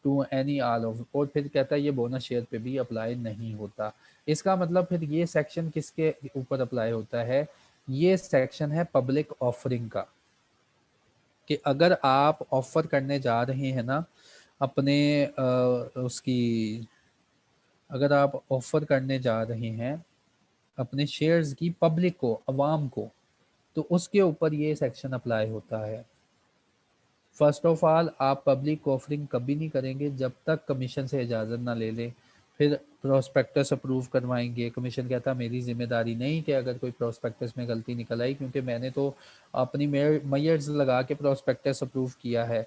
to any all of, और फिर कहता है ये बोनस शेयर पे भी अप्लाई नहीं होता। इसका मतलब फिर ये सेक्शन किसके ऊपर अप्लाई होता है? ये सेक्शन है पब्लिक ऑफरिंग का, कि अगर आप ऑफर करने जा रहे हैं ना अपने उसकी, अगर आप ऑफर करने जा रहे हैं अपने शेयर्स की पब्लिक को, अवाम को, तो उसके ऊपर ये सेक्शन अप्लाई होता है। फर्स्ट ऑफ ऑल आप पब्लिक ऑफरिंग कभी नहीं करेंगे जब तक कमीशन से इजाज़त ना ले लें। फिर प्रोस्पेक्टस अप्रूव करवाएंगे, कमीशन कहता मेरी जिम्मेदारी नहीं कि अगर कोई प्रोस्पेक्टस में गलती निकल आई, क्योंकि मैंने तो अपनी मेयर्स लगा के प्रोस्पेक्टस अप्रूव किया है।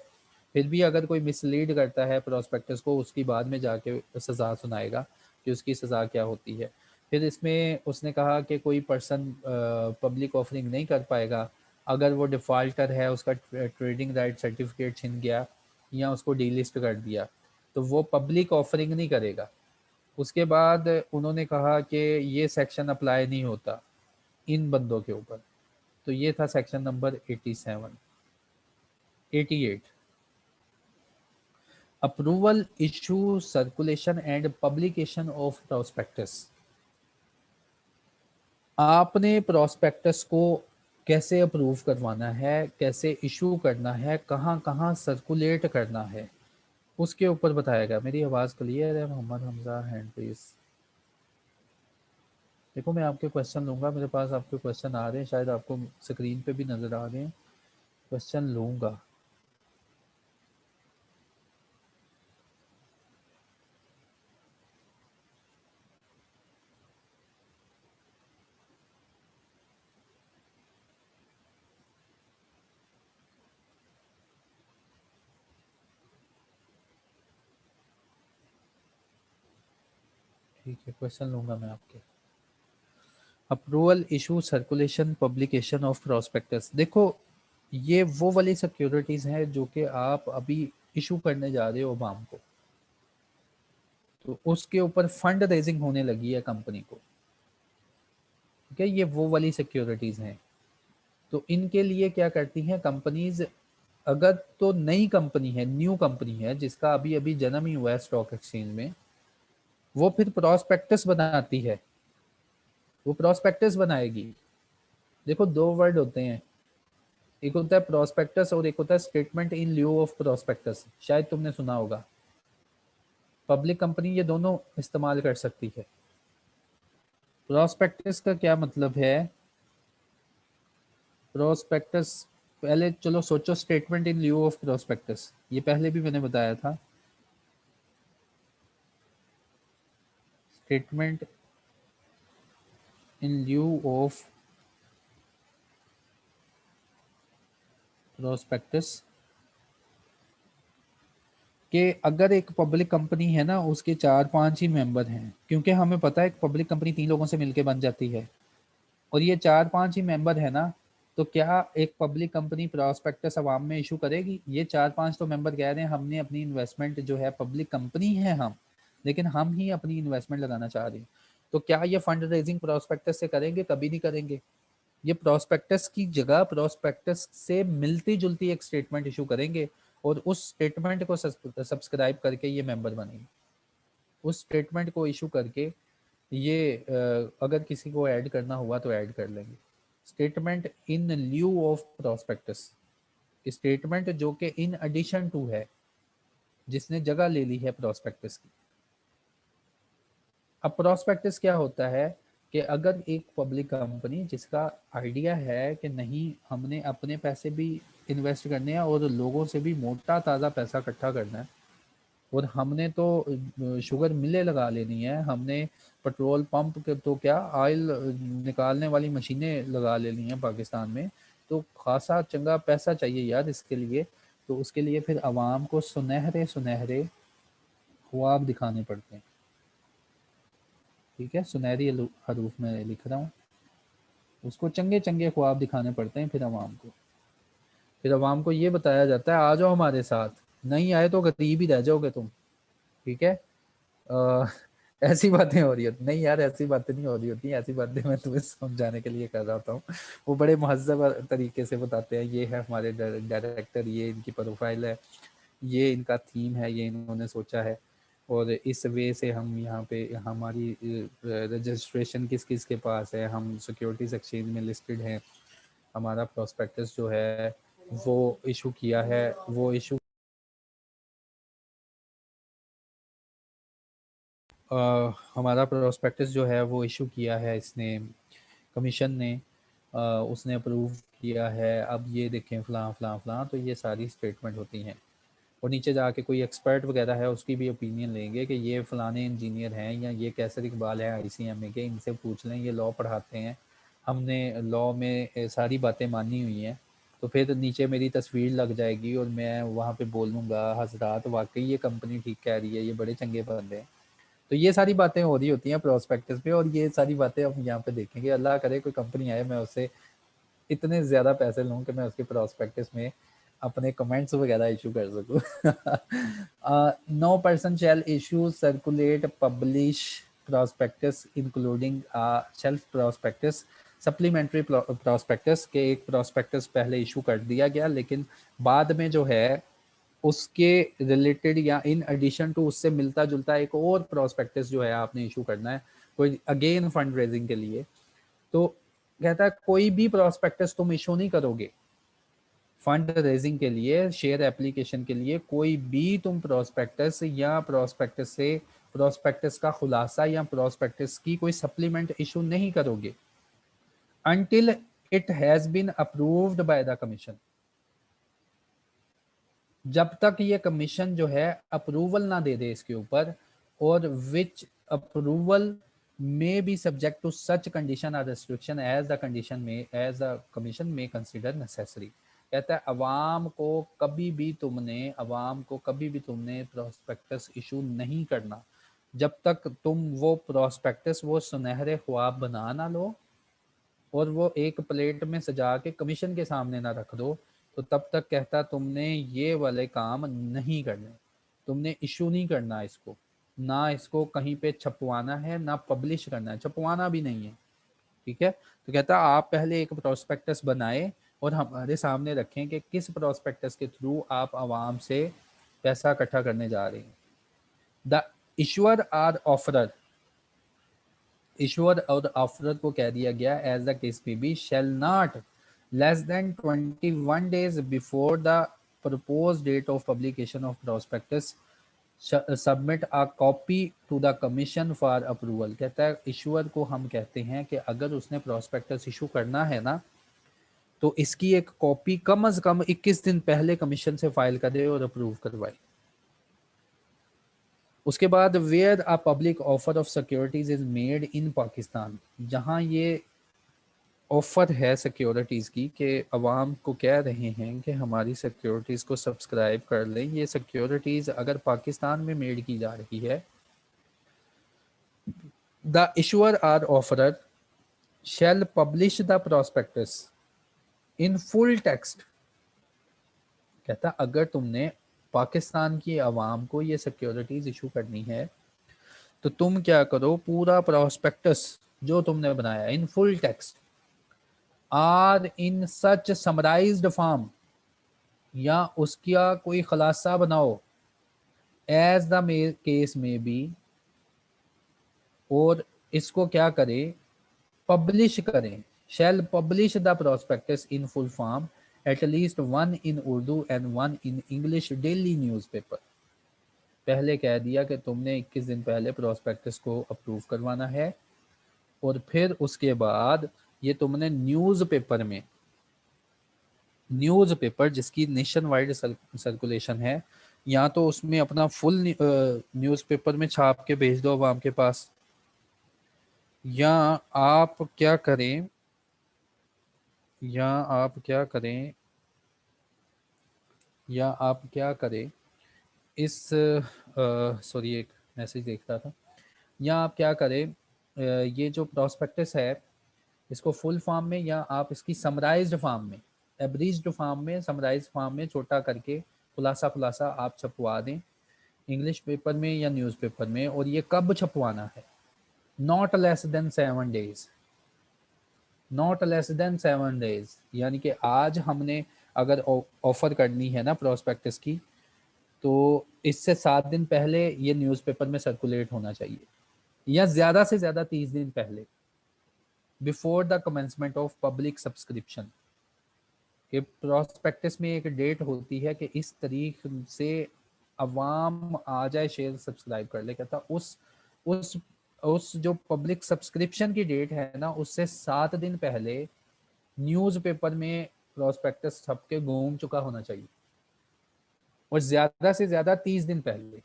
फिर भी अगर कोई मिसलीड करता है प्रोस्पेक्टस को, उसकी बाद में जाके सज़ा सुनाएगा कि उसकी सज़ा क्या होती है। फिर इसमें उसने कहा कि कोई पर्सन पब्लिक ऑफरिंग नहीं कर पाएगा अगर वो डिफ़ॉल्टर है, उसका ट्रेडिंग राइट सर्टिफिकेट छिन गया या उसको डीलिस्ट कर दिया, तो वो पब्लिक ऑफरिंग नहीं करेगा। उसके बाद उन्होंने कहा कि ये सेक्शन अप्लाई नहीं होता इन बंदों के ऊपर। तो ये था section number 87। 88 approval issue circulation and publication of prospectus. आपने प्रोस्पेक्टस को कैसे अप्रूव करवाना है, कैसे इशू करना है, कहाँ कहाँ सर्कुलेट करना है, उसके ऊपर बताएगा। मेरी आवाज़ क्लियर है? Mohammad Hamza hand please. देखो मैं आपके क्वेश्चन लूँगा, मेरे पास आपके क्वेश्चन आ रहे हैं, शायद आपको स्क्रीन पे भी नज़र आ रहे हैं। क्वेश्चन लूँगा। ठीक है, क्वेश्चन लूँगा मैं आपके। Approval issue circulation publication of prospectus. देखो ये वो वाली सिक्योरिटीज़ हैं जो कि आप अभी इशू करने जा रहे हो अवाम को, तो उसके ऊपर फंड रेजिंग होने लगी है कंपनी को। ठीक है, ये वो वाली सिक्योरिटीज़ हैं। तो इनके लिए क्या करती हैं कंपनीज, अगर तो नई कंपनी है, न्यू कंपनी है जिसका अभी अभी जन्म ही हुआ है स्टॉक एक्सचेंज में, वो फिर प्रोस्पेक्टस बनाती है। वो प्रोस्पेक्टस बनाएगी। देखो दो वर्ड होते हैं, एक होता है प्रोस्पेक्टस और एक होता है statement in lieu of prospectus. शायद तुमने सुना होगा। पब्लिक कंपनी ये दोनों इस्तेमाल कर सकती है। प्रोस्पेक्टस का क्या मतलब है? प्रोस्पेक्टस, पहले चलो सोचो, statement in lieu of prospectus, ये पहले भी मैंने बताया था। Statement in lieu of prospectus कि अगर एक पब्लिक कंपनी है ना, उसके 4-5 ही मेंबर हैं, क्योंकि हमें पता है पब्लिक कंपनी 3 लोगों से मिलकर बन जाती है, और ये 4-5 ही मेंबर है ना, तो क्या एक पब्लिक कंपनी प्रोस्पेक्टस अवाम में इशू करेगी? ये 4-5 तो मेंबर कह रहे हैं हमने अपनी इन्वेस्टमेंट जो है, पब्लिक कंपनी है हम, लेकिन हम ही अपनी इन्वेस्टमेंट लगाना चाह रहे हैं, तो क्या ये फंड रेजिंग प्रोस्पेक्टस से करेंगे? कभी नहीं करेंगे। ये प्रोस्पेक्टस की जगह प्रोस्पेक्टस से मिलती जुलती एक स्टेटमेंट इशू करेंगे, और उस स्टेटमेंट को सब्सक्राइब करके ये मेंबर बनेंगे। उस स्टेटमेंट को इशू करके ये अगर किसी को ऐड करना हुआ तो ऐड कर लेंगे। Statement in lieu of prospectus, statement जो कि इन एडिशन टू है, जिसने जगह ले ली है प्रोस्पेक्टस की। अब प्रोस्पेक्टस क्या होता है कि अगर एक पब्लिक कंपनी जिसका आइडिया है कि नहीं हमने अपने पैसे भी इन्वेस्ट करने हैं और लोगों से भी मोटा ताज़ा पैसा इकट्ठा करना है, और हमने तो शुगर मिलें लगा लेनी है, हमने पेट्रोल पंप के तो क्या ऑयल निकालने वाली मशीनें लगा लेनी हैं पाकिस्तान में, तो खासा चंगा पैसा चाहिए यार इसके लिए। तो उसके लिए फिर आवाम को सुनहरे सुनहरे ख्वाब दिखाने पड़ते हैं। ठीक है, सुनहरी हरूफ में लिख रहा हूँ, उसको चंगे चंगे ख्वाब दिखाने पड़ते हैं फिर आवाम को। फिर आवाम को ये बताया जाता है आ जाओ हमारे साथ, नहीं आए तो गरीब ही रह जाओगे तुम। ठीक है, ऐसी बातें हो रही होती नहीं यार, ऐसी बातें नहीं हो रही होती, ऐसी बातें मैं तुम्हें समझाने के लिए कर रहा हूँ। वो बड़े महज़ब तरीके से बताते हैं, ये है हमारे डायरेक्टर, ये इनकी प्रोफाइल है, ये इनका थीम है, ये इन्होंने सोचा है, और इस वे से हम यहाँ पे हमारी रजिस्ट्रेशन किस किस के पास है, हम सिक्योरिटीज एक्सचेंज में लिस्टेड हैं, हमारा प्रोस्पेक्टस जो है वो इशू किया है, वो इशू हमारा प्रोस्पेक्टस जो है वो इशू किया है इसने, कमीशन ने, उसने अप्रूव किया है, अब ये देखें फ़लाँ फ़लाँ फ़लाँ, तो ये सारी स्टेटमेंट होती हैं। और नीचे जाके कोई एक्सपर्ट वगैरह है उसकी भी ओपिनियन लेंगे कि ये फ़लाने इंजीनियर हैं या ये कैसर इकबाल है ICMA के, इनसे पूछ लें, ये लॉ पढ़ाते हैं, हमने लॉ में सारी बातें मानी हुई हैं। तो फिर नीचे मेरी तस्वीर लग जाएगी और मैं वहाँ पे बोलूँगा हज़रात वाकई ये कंपनी ठीक कह रही है, ये बड़े चंगे बंदे हैं। तो ये सारी बातें हो रही होती हैं प्रोस्पेक्टस पे, और ये सारी बातें हम यहाँ पे देखेंगे। अल्लाह करे कोई कंपनी आए, मैं उससे इतने ज़्यादा पैसे लूँ कि मैं उसके प्रोस्पेक्टस में अपने कमेंट्स वगैरह इशू कर सकूँ। No person shall issue circulate publish prospectus including shelf prospectus supplementary prospectus के एक प्रोस्पेक्टस पहले इशू कर दिया गया, लेकिन बाद में जो है उसके रिलेटेड या इन एडिशन टू उससे मिलता जुलता एक और प्रोस्पेक्टस जो है आपने इशू करना है, कोई अगेन फंड रेजिंग के लिए। तो कहता है कोई भी प्रोस्पेक्टस तुम इशू नहीं करोगे फंड रेजिंग के लिए, शेयर एप्लीकेशन के लिए, कोई भी तुम प्रोस्पेक्टस या प्रोस्पेक्टस से प्रोस्पेक्टस का खुलासा या प्रोस्पेक्टस की कोई सप्लीमेंट इशू नहीं करोगे until it has been approved by the commission। जब तक ये कमीशन जो है अप्रूवल ना दे दे इसके ऊपर, और विच approval may be subject to such condition or restriction as the condition may as the commission may consider necessary। कहता है अवाम को कभी भी तुमने प्रोस्पेक्टस इशू नहीं करना जब तक तुम वो प्रोस्पेक्टस वो सुनहरे ख्वाब बना ना लो और वो एक प्लेट में सजा के कमीशन के सामने ना रख दो, तो तब तक कहता तुमने ये वाले काम नहीं करने, तुमने इशू नहीं करना इसको, ना इसको कहीं पे छपवाना है, ना पब्लिश करना है, छपवाना भी नहीं है। ठीक है, तो कहता आप पहले एक प्रोस्पेक्टस बनाए और हमारे सामने रखें कि किस प्रोस्पेक्टस के थ्रू आप आवाम से पैसा इकट्ठा करने जा रहे हैं। The issuer or offerer, issuer और ऑफरर को कह दिया गया एज द केस में be shall not less than 21 days before the proposed date of publication of prospectus submit a copy to the commission for approval. कहता है issuer को हम कहते हैं कि अगर उसने प्रोस्पेक्टस इशू करना है ना, तो इसकी एक कॉपी कम से कम 21 दिन पहले कमीशन से फाइल करे और अप्रूव करवाए। उसके बाद where a public offer of securities is made in Pakistan, जहां ये ऑफर है सिक्योरिटीज़ की कि अवाम को कह रहे हैं कि हमारी सिक्योरिटीज़ को सब्सक्राइब कर लें, ये सिक्योरिटीज़ अगर पाकिस्तान में मेड की जा रही है, the issuer or offerer shall publish the prospectus in full text. कहता अगर तुमने पाकिस्तान की आवाम को ये सिक्योरिटीज़ इशू करनी है तो तुम क्या करो, पूरा प्रोस्पेक्टस जो तुमने बनाया in full text or in such summarized form, या उसका कोई खुलासा बनाओ एज द केस में बी, और इसको क्या करें पब्लिश करें, shall publish the prospectus in full form at least one in Urdu and one in English daily newspaper. पहले कह दिया कि तुमने 21 दिन पहले प्रोस्पेक्टस को अप्रूव करवाना है, और फिर उसके बाद ये तुमने न्यूज़पेपर जिसकी नेशन वाइड सर्कुलेशन है, या तो उसमें अपना फुल न्यूज़पेपर में छाप के भेज दो आवाम के पास, या आप क्या करें या आप क्या करें या आप क्या करें इस सॉरी एक मैसेज देख रहा था, या आप क्या करें ये जो प्रॉस्पेक्टस है इसको फुल फॉर्म में, या आप इसकी समराइज्ड फॉर्म में, एब्रिज्ड फॉर्म में, समराइज्ड फॉर्म में छोटा करके खुलासा खुलासा आप छपवा दें इंग्लिश पेपर में या न्यूज़पेपर में। और ये कब छपवाना है? Not less then 7 days, not less then 7 days, यानी कि आज हमने अगर ऑफर करनी है ना प्रोस्पेक्टस की, तो इससे 7 दिन पहले ये न्यूज़पेपर में सर्कुलेट होना चाहिए, या ज़्यादा से ज़्यादा 30 दिन पहले, before the commencement of public subscription. कि प्रोस्पेक्टस में एक डेट होती है कि इस तारीख से अवाम आ जाए, शेयर सब्सक्राइब कर ले, कहता उस उस जो पब्लिक सब्सक्रिप्शन की डेट है ना, उससे 7 दिन पहले न्यूज़पेपर में प्रोस्पेक्टस छप के घूम चुका होना चाहिए, और ज़्यादा से ज़्यादा 30 दिन पहले।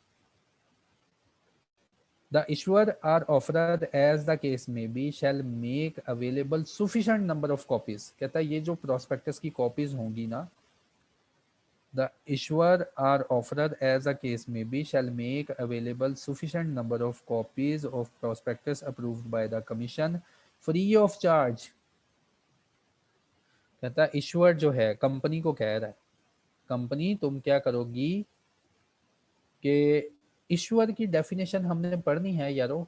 The issuer or offerer, as the case may be, shall make available sufficient number of copies। कहता है ये जो प्रोस्पेक्टस की कॉपीज होंगी ना, the issuer or offerer, as the case may be, shall make available sufficient number of copies of prospectus approved by the commission free of charge। कहता है issuer जो है कंपनी को कह रहा है, कंपनी तुम क्या करोगी कि इश्यूअर की डेफिनेशन हमने पढ़नी है यारो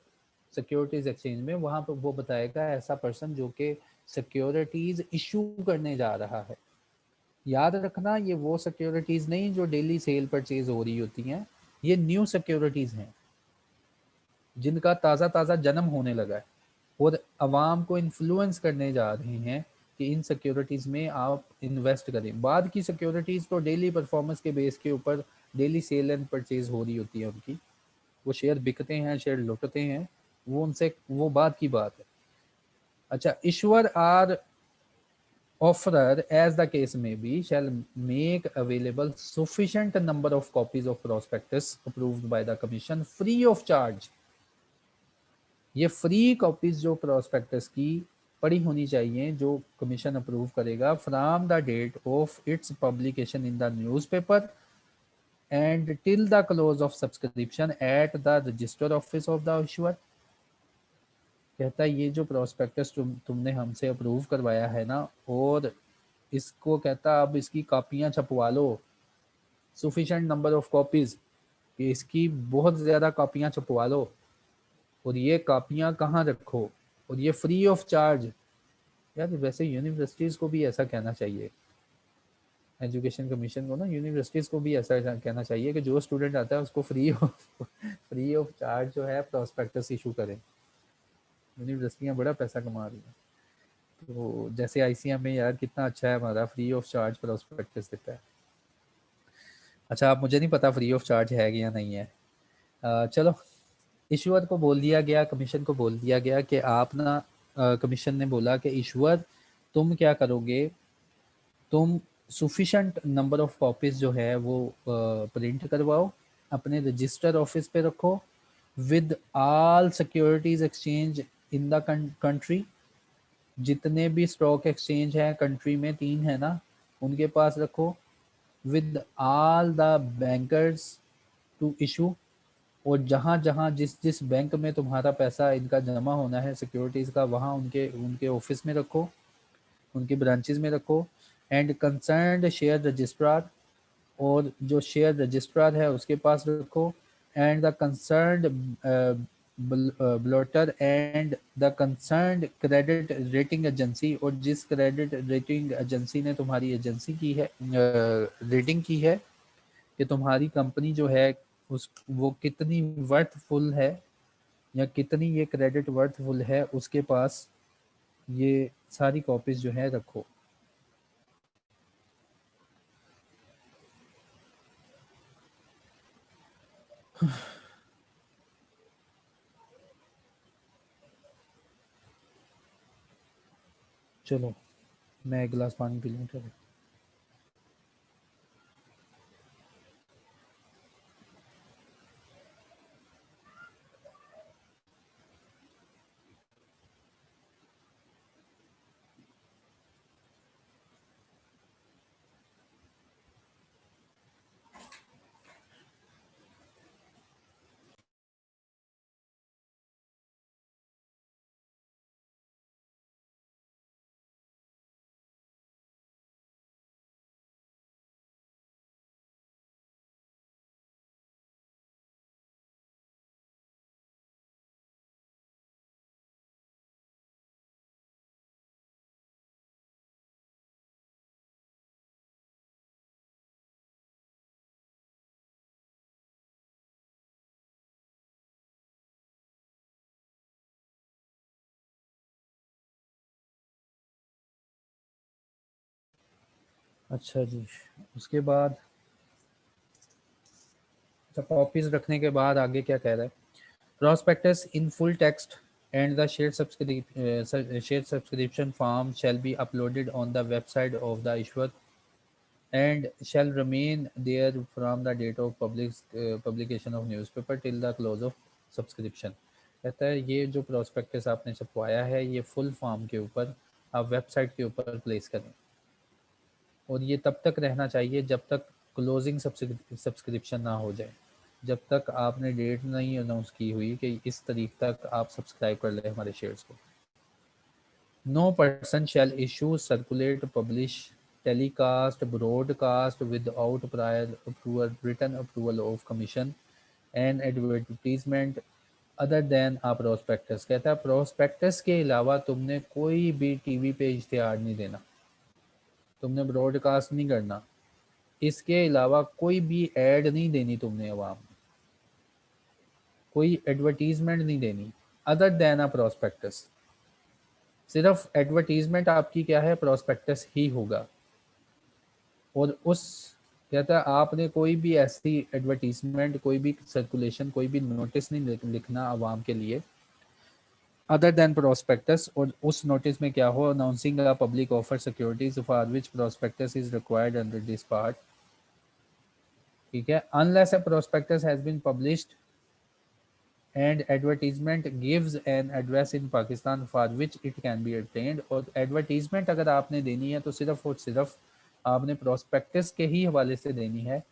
सिक्योरिटीज एक्सचेंज में, वहां पर वो बताएगा ऐसा पर्सन जो कि सिक्योरिटीज इशू करने जा रहा है। याद रखना ये वो सिक्योरिटीज नहीं जो डेली सेल परचेज हो रही होती हैं, ये न्यू सिक्योरिटीज हैं जिनका ताज़ा ताज़ा जन्म होने लगा है, और आवाम को इन्फ्लुएंस करने जा रहे हैं कि इन सिक्योरिटीज़ में आप इन्वेस्ट करें। बाद की सिक्योरिटीज़ तो डेली परफॉर्मेंस के बेस के ऊपर डेली सेल एंड परचेज हो रही होती है उनकी, वो शेयर बिकते हैं, शेयर लुटते हैं, वो उनसे वो बात की बात है। अच्छा, issuer or offerer, as the case may be, shall make available sufficient number of copies of prospectus approved by the commission free of charge। ये फ्री कॉपीज जो प्रोस्पेक्टस की पड़ी होनी चाहिए जो कमीशन अप्रूव करेगा, from the date of its publication in the newspaper and till the close of subscription at the register office of the issuer. कहता है ये जो प्रोस्पेक्टस तुमने हमसे अप्रूव करवाया है ना, और इसको कहता अब इसकी कॉपियां छपवा लो, सफिशेंट नंबर ऑफ कॉपीज, कि इसकी बहुत ज़्यादा कॉपियां छपवा लो, और ये कॉपियां कहाँ रखो, और ये फ्री ऑफ चार्ज। यार वैसे यूनिवर्सिटीज़ को भी ऐसा कहना चाहिए, एजुकेशन कमीशन को ना, यूनिवर्सिटीज़ को भी ऐसा कहना चाहिए कि जो स्टूडेंट आता है उसको फ्री ऑफ चार्ज जो है प्रोस्पेक्टस इशू करें। यूनिवर्सिटियाँ बड़ा पैसा कमा रही हैं, तो जैसे आईसीएम में यार कितना अच्छा है हमारा, फ्री ऑफ चार्ज प्रोस्पेक्टस देता है। अच्छा, आप मुझे नहीं पता फ्री ऑफ चार्ज है कि या नहीं है। चलो, इशूअर को बोल दिया गया, कमीशन को बोल दिया गया कि आप ना, कमीशन ने बोला कि इशूअर तुम क्या करोगे, तुम सफिशेंट नंबर ऑफ कॉपीज जो है वो प्रिंट करवाओ, अपने रजिस्टर ऑफिस पे रखो, with all securities exchange in the country. जितने भी स्टॉक एक्सचेंज हैं कंट्री में, 3 है ना, उनके पास रखो, with all the bankers to issue. और जहाँ जहाँ जिस जिस बैंक में तुम्हारा पैसा इनका जमा होना है सिक्योरिटीज़ का, वहाँ उनके उनके ऑफिस में रखो, उनके ब्रांचेस में रखो। एंड कंसर्न्ड शेयर रजिस्ट्रार, और जो शेयर रजिस्ट्रार है उसके पास रखो। And the concerned blotter and the concerned credit rating agency, और जिस क्रेडिट रेटिंग एजेंसी ने तुम्हारी एजेंसी की है, रेटिंग की है कि तुम्हारी कंपनी जो है उस वो कितनी वर्थफुल है, या कितनी ये क्रेडिट वर्थफुल है, उसके पास ये सारी कॉपीज जो है रखो। चलो मैं एक गिलास पानी पी लूँ। चलो अच्छा जी, उसके बाद कॉपीज रखने के बाद आगे क्या कह रहा है? Prospectus in full text and the shared subscription form shall be uploaded on the website of the issuer and shall remain there from the date of publication of newspaper till the close of subscription। कहता है ये जो prospectus आपने छपवाया है ये full form के ऊपर आप वेबसाइट के ऊपर प्लेस करें और ये तब तक रहना चाहिए जब तक क्लोजिंग सब्सक्रिप्शन ना हो जाए, जब तक आपने डेट नहीं अनाउंस की हुई कि इस तारीख तक आप सब्सक्राइब कर लें हमारे शेयर्स को। No person shall issue circulate publish telecast broadcast without prior approval written approval of commission and advertisement other than a prospectus. कहता है प्रोस्पेक्टस के अलावा तुमने कोई भी टीवी पे इश्तिहार नहीं देना, तुमने ब्रॉडकास्ट नहीं करना, इसके अलावा कोई भी ऐड नहीं देनी तुमने अवाम में, कोई एडवर्टीजमेंट नहीं देनी अदर देन अ प्रोस्पेक्टस। सिर्फ एडवर्टीजमेंट आपकी क्या है, प्रोस्पेक्टस ही होगा। और उस कहता है आपने कोई भी ऐसी एडवर्टीजमेंट, कोई भी सर्कुलेशन, कोई भी नोटिस नहीं लिखना अवाम के लिए अदर देन प्रोस्पेक्टस। और उस नोटिस में क्या हो, announcing a public offer securities for which prospectus is required under this part. ठीक है, unless a prospectus has been published and advertisement gives an address in Pakistan for which it can be obtained। और advertisement अगर आपने देनी है तो सिर्फ और सिर्फ आपने प्रोस्पेक्टस के ही हवाले से देनी है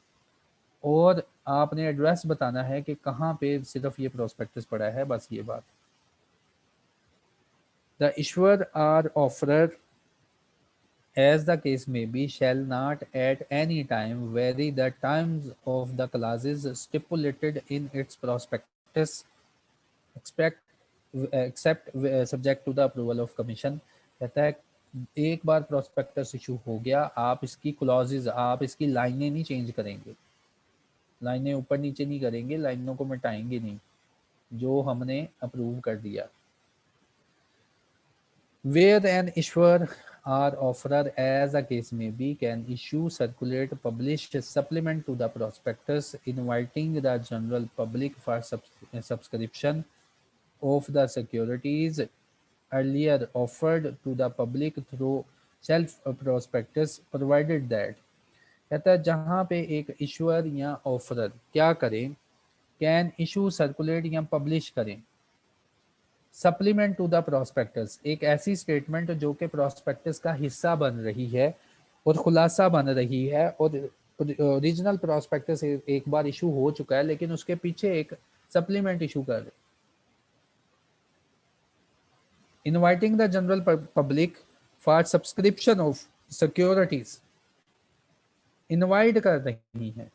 और आपने एड्रेस बताना है कि कहाँ पे सिर्फ ये प्रोस्पेक्टस पड़ा है, बस ये बात। The issuer or offerer as the case may be shall not at any time vary the terms of the clauses stipulated in its prospectus expect except subject to the approval of commission. कहता है एक बार prospectus issue हो गया, आप इसकी clauses, आप इसकी लाइनें नहीं चेंज करेंगे, लाइनें ऊपर नीचे नहीं करेंगे, लाइनों को मिटाएंगे नहीं जो हमने अप्रूव कर दिया। Where an issuer or offerer as the case may be can issue, circulate, publish a supplement to the prospectus inviting the general public for subscription of the securities earlier offered to the public through self prospectus provided that। कहता है जहाँ पे एक issuer या offeror क्या करें, can issue, circulate या publish करें सप्लीमेंट टू द प्रोस्पेक्टस, एक ऐसी स्टेटमेंट जो कि प्रोस्पेक्टस का हिस्सा बन रही है और खुलासा बन रही है और ओरिजिनल प्रोस्पेक्टस एक बार इशू हो चुका है लेकिन उसके पीछे एक सप्लीमेंट इशू कर रहे, inviting the general public for subscription of securities. Invite कर रही हैं,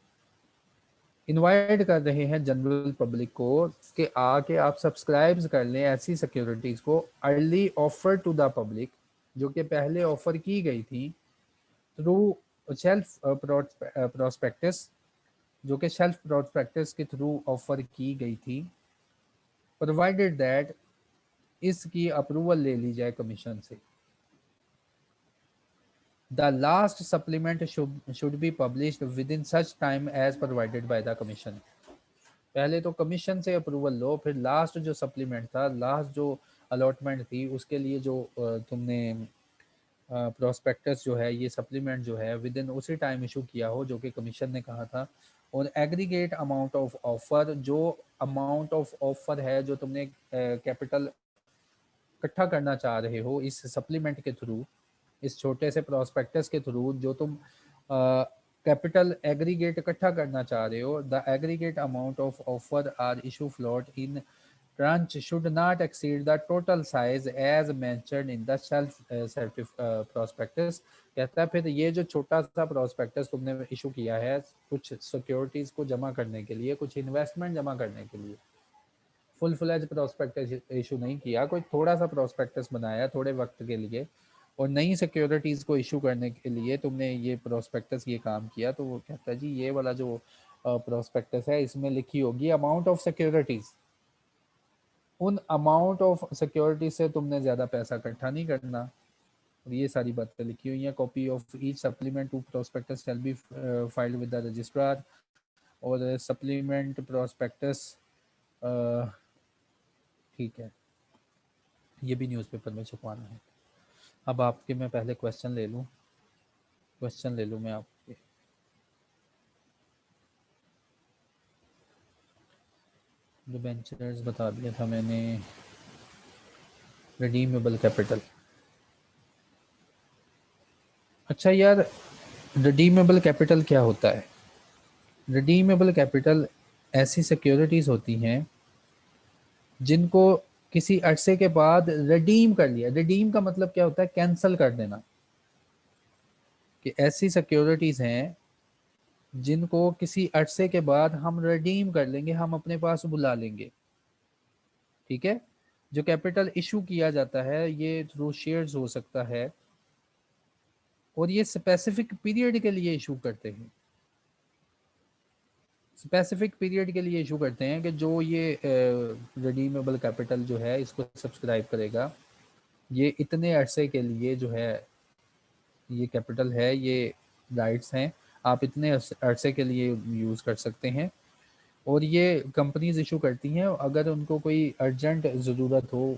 इनवाइट कर रहे हैं जनरल पब्लिक को कि आके आप सब्सक्राइब कर लें ऐसी सिक्योरिटीज को early offer to the public जो कि पहले ऑफर की गई थी थ्रू सेल्फ प्रोस्पेक्टस, जो कि सेल्फ प्रोस्पेक्टस के थ्रू ऑफर की गई थी, प्रोवाइडेड दैट इसकी अप्रूवल ले ली जाए कमीशन से। The last supplement should be published within such time as provided by the commission. पहले तो कमीशन से अप्रूवल लो, फिर लास्ट जो सप्लीमेंट था, लास्ट जो अलॉटमेंट थी, उसके लिए जो तुमने प्रोस्पेक्टस जो है, ये सप्लीमेंट जो है विद इन उसी टाइम इशू किया हो जो कि कमीशन ने कहा था। और एग्रीगेट अमाउंट ऑफ ऑफर, जो अमाउंट ऑफ ऑफर है जो तुमने कैपिटल इकट्ठा करना चाह रहे हो इस सप्लीमेंट के थ्रू, इस छोटे से प्रोस्पेक्टस के थ्रू जो तुम कैपिटल एग्रीगेट इकट्ठा करना चाह रहे हो, the aggregate amount of offer or issue float in tranche should not exceed the total size as mentioned in the prospectus। कहता है फिर ये जो छोटा सा प्रोस्पेक्टस तुमने इशू किया है कुछ सिक्योरिटीज को जमा करने के लिए, कुछ इन्वेस्टमेंट जमा करने के लिए, फुल फ्लैज प्रोस्पेक्टस इशू नहीं किया, कोई थोड़ा सा प्रोस्पेक्टस बनाया थोड़े वक्त के लिए, और नई सिक्योरिटीज को इशू करने के लिए तुमने ये प्रोस्पेक्टस ये काम किया, तो वो कहता है जी ये वाला जो प्रोस्पेक्टस है इसमें लिखी होगी अमाउंट ऑफ सिक्योरिटीज, उन अमाउंट ऑफ सिक्योरिटी से तुमने ज़्यादा पैसा इकट्ठा नहीं करना। और ये सारी बातें लिखी हुई हैं। Copy of each supplement to prospectus shall be filed with the registrar. और सप्लीमेंट प्रोस्पेक्टस ठीक है, ये भी न्यूज़पेपर में छपवाना है। अब आपके मैं पहले क्वेश्चन ले लूँ मैं आपके। डिबेंचर्स बता दिया था मैंने। रिडीमेबल कैपिटल, अच्छा यार, रिडीमेबल कैपिटल क्या होता है? रिडीमेबल कैपिटल ऐसी सिक्योरिटीज़ होती हैं जिनको किसी अरसे के बाद रिडीम कर लिया। रिडीम का मतलब क्या होता है? कैंसल कर देना। कि ऐसी सिक्योरिटीज़ हैं जिनको किसी अरसे के बाद हम रिडीम कर लेंगे, हम अपने पास बुला लेंगे। ठीक है, जो कैपिटल इशू किया जाता है ये थ्रू शेयर्स हो सकता है, और ये स्पेसिफिक पीरियड के लिए इशू करते हैं। स्पेसिफिक पीरियड के लिए इशू करते हैं कि जो ये रिडीमेबल कैपिटल जो है इसको सब्सक्राइब करेगा, ये इतने अरसे के लिए जो है ये कैपिटल है, ये राइट्स हैं, आप इतने अरसे के लिए यूज़ कर सकते हैं। और ये कंपनीज इशू करती हैं अगर उनको कोई अर्जेंट ज़रूरत हो,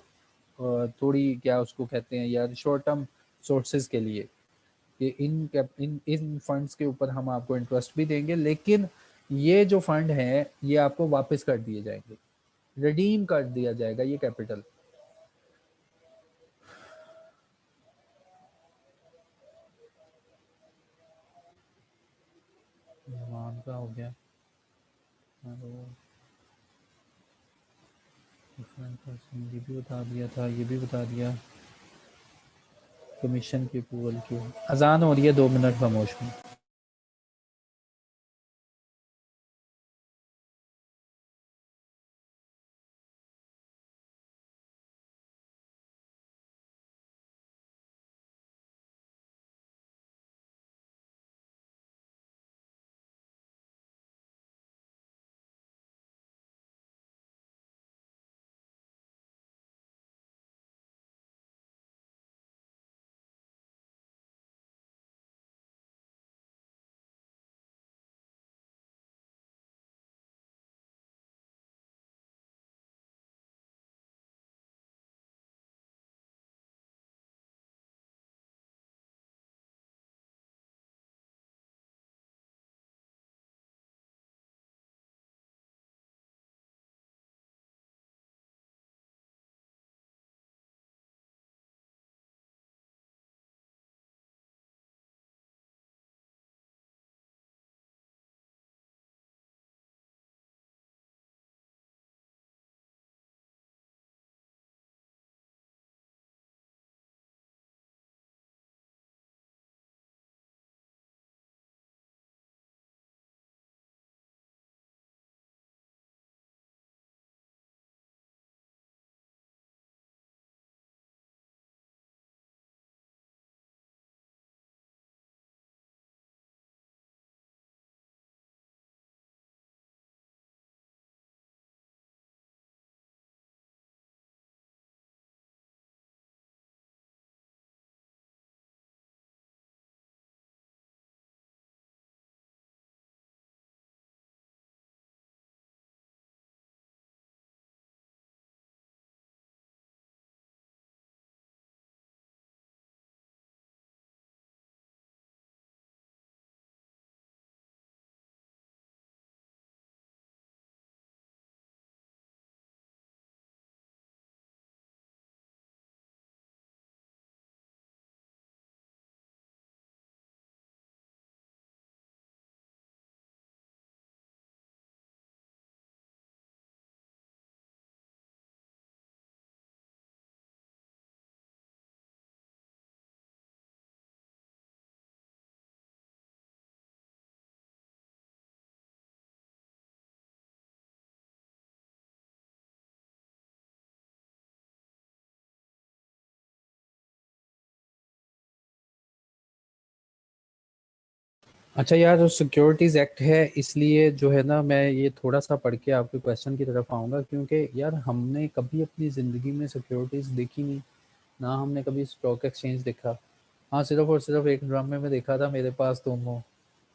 थोड़ी क्या उसको कहते हैं यार, शॉर्ट टर्म सोर्सेज के लिए, कि इन फंड्स के ऊपर हम आपको इंटरेस्ट भी देंगे, लेकिन ये जो फंड है ये आपको वापस कर दिए जाएंगे, रिडीम कर दिया जाएगा ये कैपिटल। मान का हो गया, हेलो, डिफरेंट पर्सन, ये भी बता दिया था, ये भी बता दिया। कमीशन की अप्रूवल की अजान हो रही है, 2 मिनट खामोश में। अच्छा यार, सिक्योरिटीज़ एक्ट है, इसलिए जो है ना मैं ये थोड़ा सा पढ़ के आपके क्वेश्चन की तरफ आऊँगा, क्योंकि यार हमने कभी अपनी ज़िंदगी में सिक्योरिटीज़ देखी नहीं, ना हमने कभी स्टॉक एक्सचेंज देखा। हाँ, सिर्फ़ और सिर्फ़ एक ड्रामे में देखा था, मेरे पास तुम हो।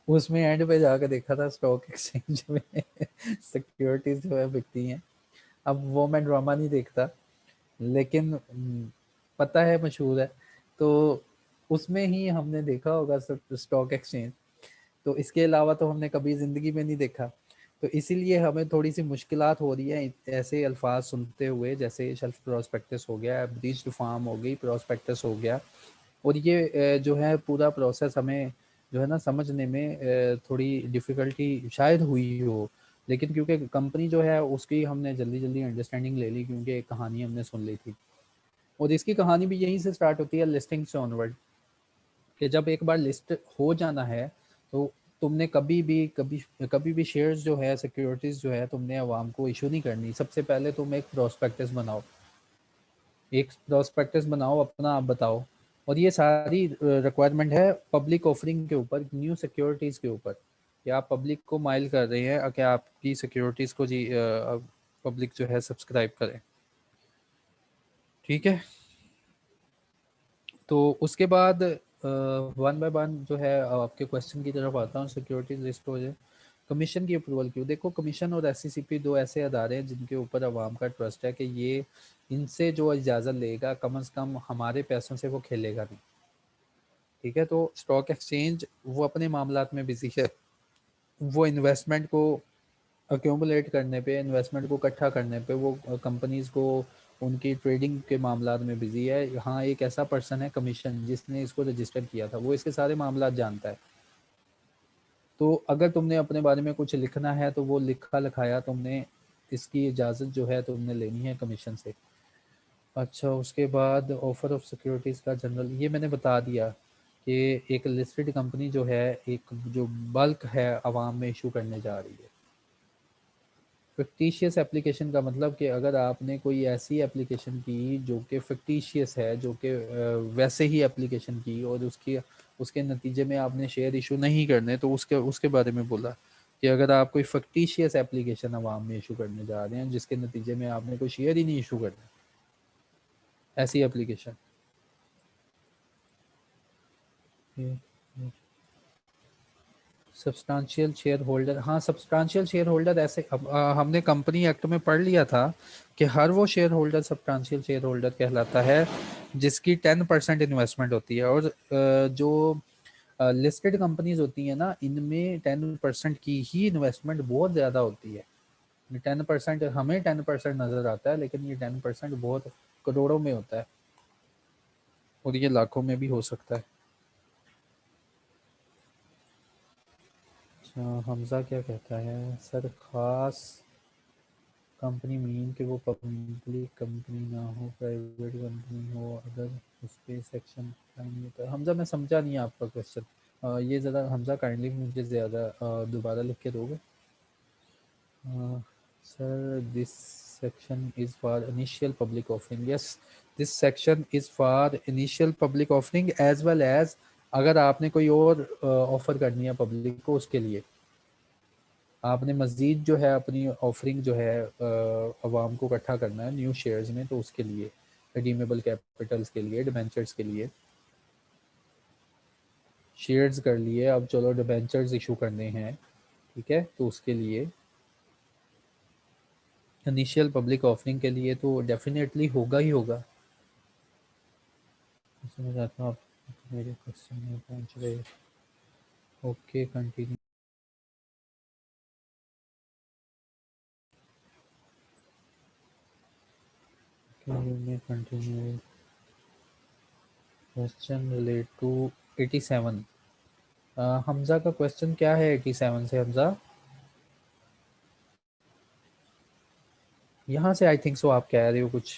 उसमें एंड पे जाके देखा था स्टॉक एक्सचेंज में सिक्योरिटीज़ जो है बिकती हैं। अब वो मैं ड्रामा नहीं देखता, लेकिन पता है, मशहूर है। तो उसमें ही हमने देखा होगा स्टॉक एक्सचेंज। तो इसके अलावा तो हमने कभी ज़िंदगी में नहीं देखा। तो इसीलिए हमें थोड़ी-सी मुश्किलात हो रही हैं ऐसे अल्फाज सुनते हुए, जैसे शेल्फ प्रोस्पेक्टस हो गया, ब्रीच्ड फार्म हो गई, प्रोस्पेक्टस हो गया। और ये जो है पूरा प्रोसेस हमें जो है ना समझने में थोड़ी डिफ़िकल्टी शायद हुई हो। लेकिन क्योंकि कंपनी जो है उसकी हमने जल्दी-जल्दी अंडरस्टैंडिंग ले ली, क्योंकि एक कहानी हमने सुन ली थी। और इसकी कहानी भी यहीं से स्टार्ट होती है, लिस्टिंग से ऑनवर्ड, कि जब एक बार लिस्ट हो जाना है, तो तुमने कभी भी शेयर्स जो है, सिक्योरिटीज़ जो है, तुमने अवाम को इशू नहीं करनी। सबसे पहले तुम एक प्रोस्पेक्टस बनाओ, अपना आप बताओ। और ये सारी रिक्वायरमेंट है पब्लिक ऑफरिंग के ऊपर, न्यू सिक्योरिटीज़ के ऊपर, कि आप पब्लिक को माइल कर रहे हैं कि आपकी सिक्योरिटीज़ को जी पब्लिक जो है सब्सक्राइब करें। ठीक है। तो उसके बाद वन बाय वन जो है आपके क्वेश्चन की तरफ आता हूँ, सिक्योरिटीज लिस्ट हो जाए। कमीशन की अप्रूवल क्यों? देखो, कमीशन और एससीसीपी दो ऐसे अदारे हैं जिनके ऊपर आवाम का ट्रस्ट है कि ये इनसे जो इजाज़त लेगा, कम से कम हमारे पैसों से वो खेलेगा नहीं। ठीक है। तो स्टॉक एक्सचेंज वो अपने मामलात में बिजी है, वो इन्वेस्टमेंट को अक्यूमुलेट करने पे, इन्वेस्टमेंट को इकट्ठा करने पे, वो कंपनीज को उनकी ट्रेडिंग के मामलात में बिजी है। यहाँ एक ऐसा पर्सन है कमीशन, जिसने इसको रजिस्टर किया था, वो इसके सारे मामलात जानता है। तो अगर तुमने अपने बारे में कुछ लिखना है तो वो लिखा लिखाया तुमने, इसकी इजाज़त जो है तुमने लेनी है कमीशन से। अच्छा, उसके बाद ऑफर ऑफ सिक्योरिटीज़ का जनरल, ये मैंने बता दिया कि एक लिस्टेड कंपनी जो है, एक जो बल्क है आवाम में इशू करने जा रही है। फ़िक्टिशियस एप्लीकेशन का मतलब कि अगर आपने कोई ऐसी एप्लीकेशन की जो कि फ़िक्टिशियस है, जो कि वैसे ही एप्लीकेशन की, और उसके नतीजे में आपने शेयर इशू नहीं करने, तो उसके उसके बारे में बोला कि अगर आप कोई फ़िक्टिशियस एप्लीकेशन आवाम में इशू करने जा रहे हैं, जिसके नतीजे में आपने कोई शेयर ही नहीं इशू करना, ऐसी एप्लीकेशन। सब्सटेंशियल शेयर होल्डर, हाँ, सब्सटेंशियल शेयर होल्डर ऐसे, अब हमने कंपनी एक्ट में पढ़ लिया था कि हर वो share holder substantial share holder कहलाता है जिसकी 10% इन्वेस्टमेंट होती है। और जो लिस्टेड कंपनीज होती हैं ना, इनमें 10% की ही इन्वेस्टमेंट बहुत ज़्यादा होती है। 10% हमें 10% नज़र आता है, लेकिन ये 10% बहुत करोड़ों में होता है, और ये लाखों में भी हो सकता है। अच्छा, हमजा क्या कहता है? सर, खास कंपनी मीन कि वो पब्लिक कंपनी ना हो, प्राइवेट कंपनी हो, अगर उस पे सेक्शन नहीं होता है। हमजा, मैं समझा नहीं आपका क्वेश्चन। ये ज़रा हमजा काइंडली मुझे ज़्यादा दोबारा लिख के दोगे? Sir, this section is for initial public offering. Yes, this section is for initial public offering as well as अगर आपने कोई और ऑफ़र करनी है पब्लिक को, उसके लिए आपने मज़ीद जो है अपनी ऑफरिंग जो है अवाम को इकट्ठा करना है न्यू शेयर्स में, तो उसके लिए रिडीमेबल कैपिटल्स के लिए, डिबेंचर्स के लिए। शेयर्स कर लिए, अब चलो डिबेंचर्स इशू करने हैं। ठीक है, तो उसके लिए इनिशियल पब्लिक ऑफरिंग के लिए तो डेफिनेटली होगा ही होगा। मैं चाहता हूँ आप मेरे क्वेश्चन में पहुँच रहे। Okay, continue. Continue question relate to 87। Hamza का क्वेश्चन क्या है 87 से? हमजा, यहाँ से आई थिंक सो आप कह रहे हो कुछ।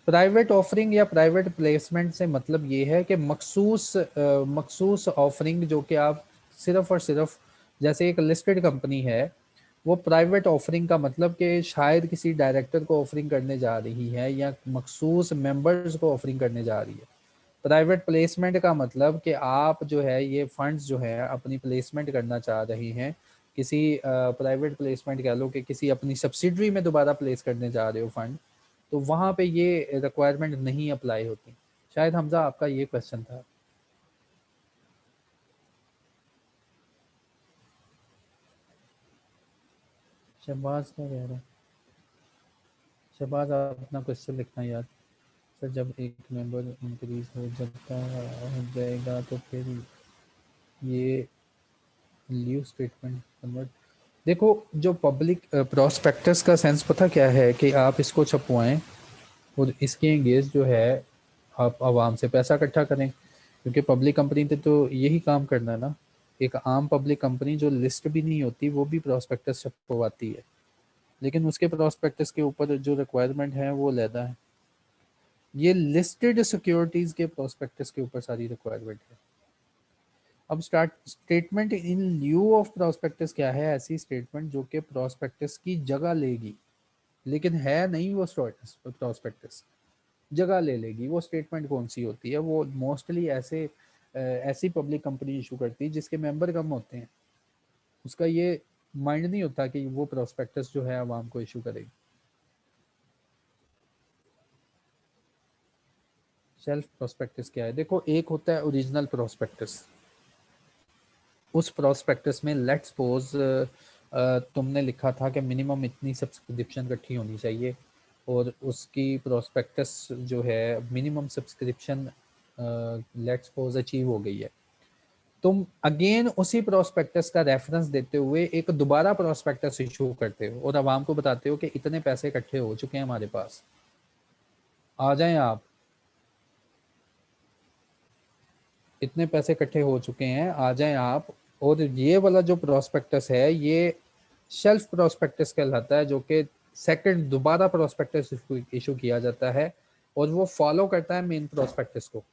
प्राइवेट ऑफरिंग या प्राइवेट प्लेसमेंट से मतलब ये है कि मखसूस ऑफरिंग, जो कि आप सिर्फ और सिर्फ, जैसे एक लिस्टेड कंपनी है, वो प्राइवेट ऑफरिंग का मतलब कि शायद किसी डायरेक्टर को ऑफरिंग करने जा रही है या मखसूस मेंबर्स को ऑफरिंग करने जा रही है। प्राइवेट प्लेसमेंट का मतलब कि आप जो है ये फंड्स जो है अपनी प्लेसमेंट करना चाह रही हैं, किसी प्राइवेट प्लेसमेंट कह लो कि किसी अपनी सब्सिडरी में दोबारा प्लेस करने जा रहे हो फंड, तो वहाँ पे ये रिक्वायरमेंट नहीं अप्लाई होती। शायद हमजा आपका ये क्वेश्चन था। शहबाज क्या कह रहे हैं? शहबाज आप अपना क्वेश्चन लिखना यार। सर जब एक मेंबर इंक्रीज हो जाएगा तो फिर ये लीव स्टेटमेंट कन्वर्ट। देखो, जो पब्लिक प्रोस्पेक्टस का सेंस पता क्या है कि आप इसको छपवाएं और इसके एंगेज जो है आप आवाम से पैसा इकट्ठा करें, क्योंकि पब्लिक कंपनी ने तो यही काम करना है ना। एक आम पब्लिक कंपनी जो लिस्ट भी नहीं होती वो भी प्रोस्पेक्टस छपवाती है, लेकिन उसके प्रोस्पेक्टस के ऊपर जो रिक्वायरमेंट है वो लेता है। ये लिस्टेड सिक्योरिटीज के प्रोस्पेक्टस के ऊपर सारी रिक्वायरमेंट है। अब statement in lieu of prospectus क्या है? ऐसी स्टेटमेंट जो कि प्रोस्पेक्टस की जगह लेगी, लेकिन है नहीं वो प्रोस्पेक्टस, जगह ले लेगी। वो स्टेटमेंट कौन सी होती है? वो मोस्टली ऐसी पब्लिक कंपनी इशू करती है जिसके मेंबर कम होते हैं। उसका ये माइंड नहीं होता कि वो प्रोस्पेक्टस जो है आवाम को इशू करेगी। सेल्फ प्रोस्पेक्टस क्या है? देखो, एक होता है ओरिजिनल प्रोस्पेक्टस। उस प्रोस्पेक्टस में लेट्स सपोज तुमने लिखा था कि मिनिमम इतनी सब्सक्रिप्शन इकट्ठी होनी चाहिए, और उसकी प्रोस्पेक्टस जो है minimum subscription let's suppose achieve हो गई है। तुम अगेन उसी प्रोस्पेक्टस का रेफरेंस देते हुए एक दोबारा प्रोस्पेक्टस इशू करते हो और आवाम को बताते हो कि इतने पैसे इकट्ठे हो चुके हैं हमारे पास, आ जाएं आप, इतने पैसे इकट्ठे हो चुके हैं, आ जाएं आप। और ये वाला जो प्रोस्पेक्टस है ये शेल्फ प्रोस्पेक्टस कहलाता है, जो कि सेकंड दोबारा प्रोस्पेक्टस इशू किया जाता है, और वो फॉलो करता है मेन प्रोस्पेक्टस को।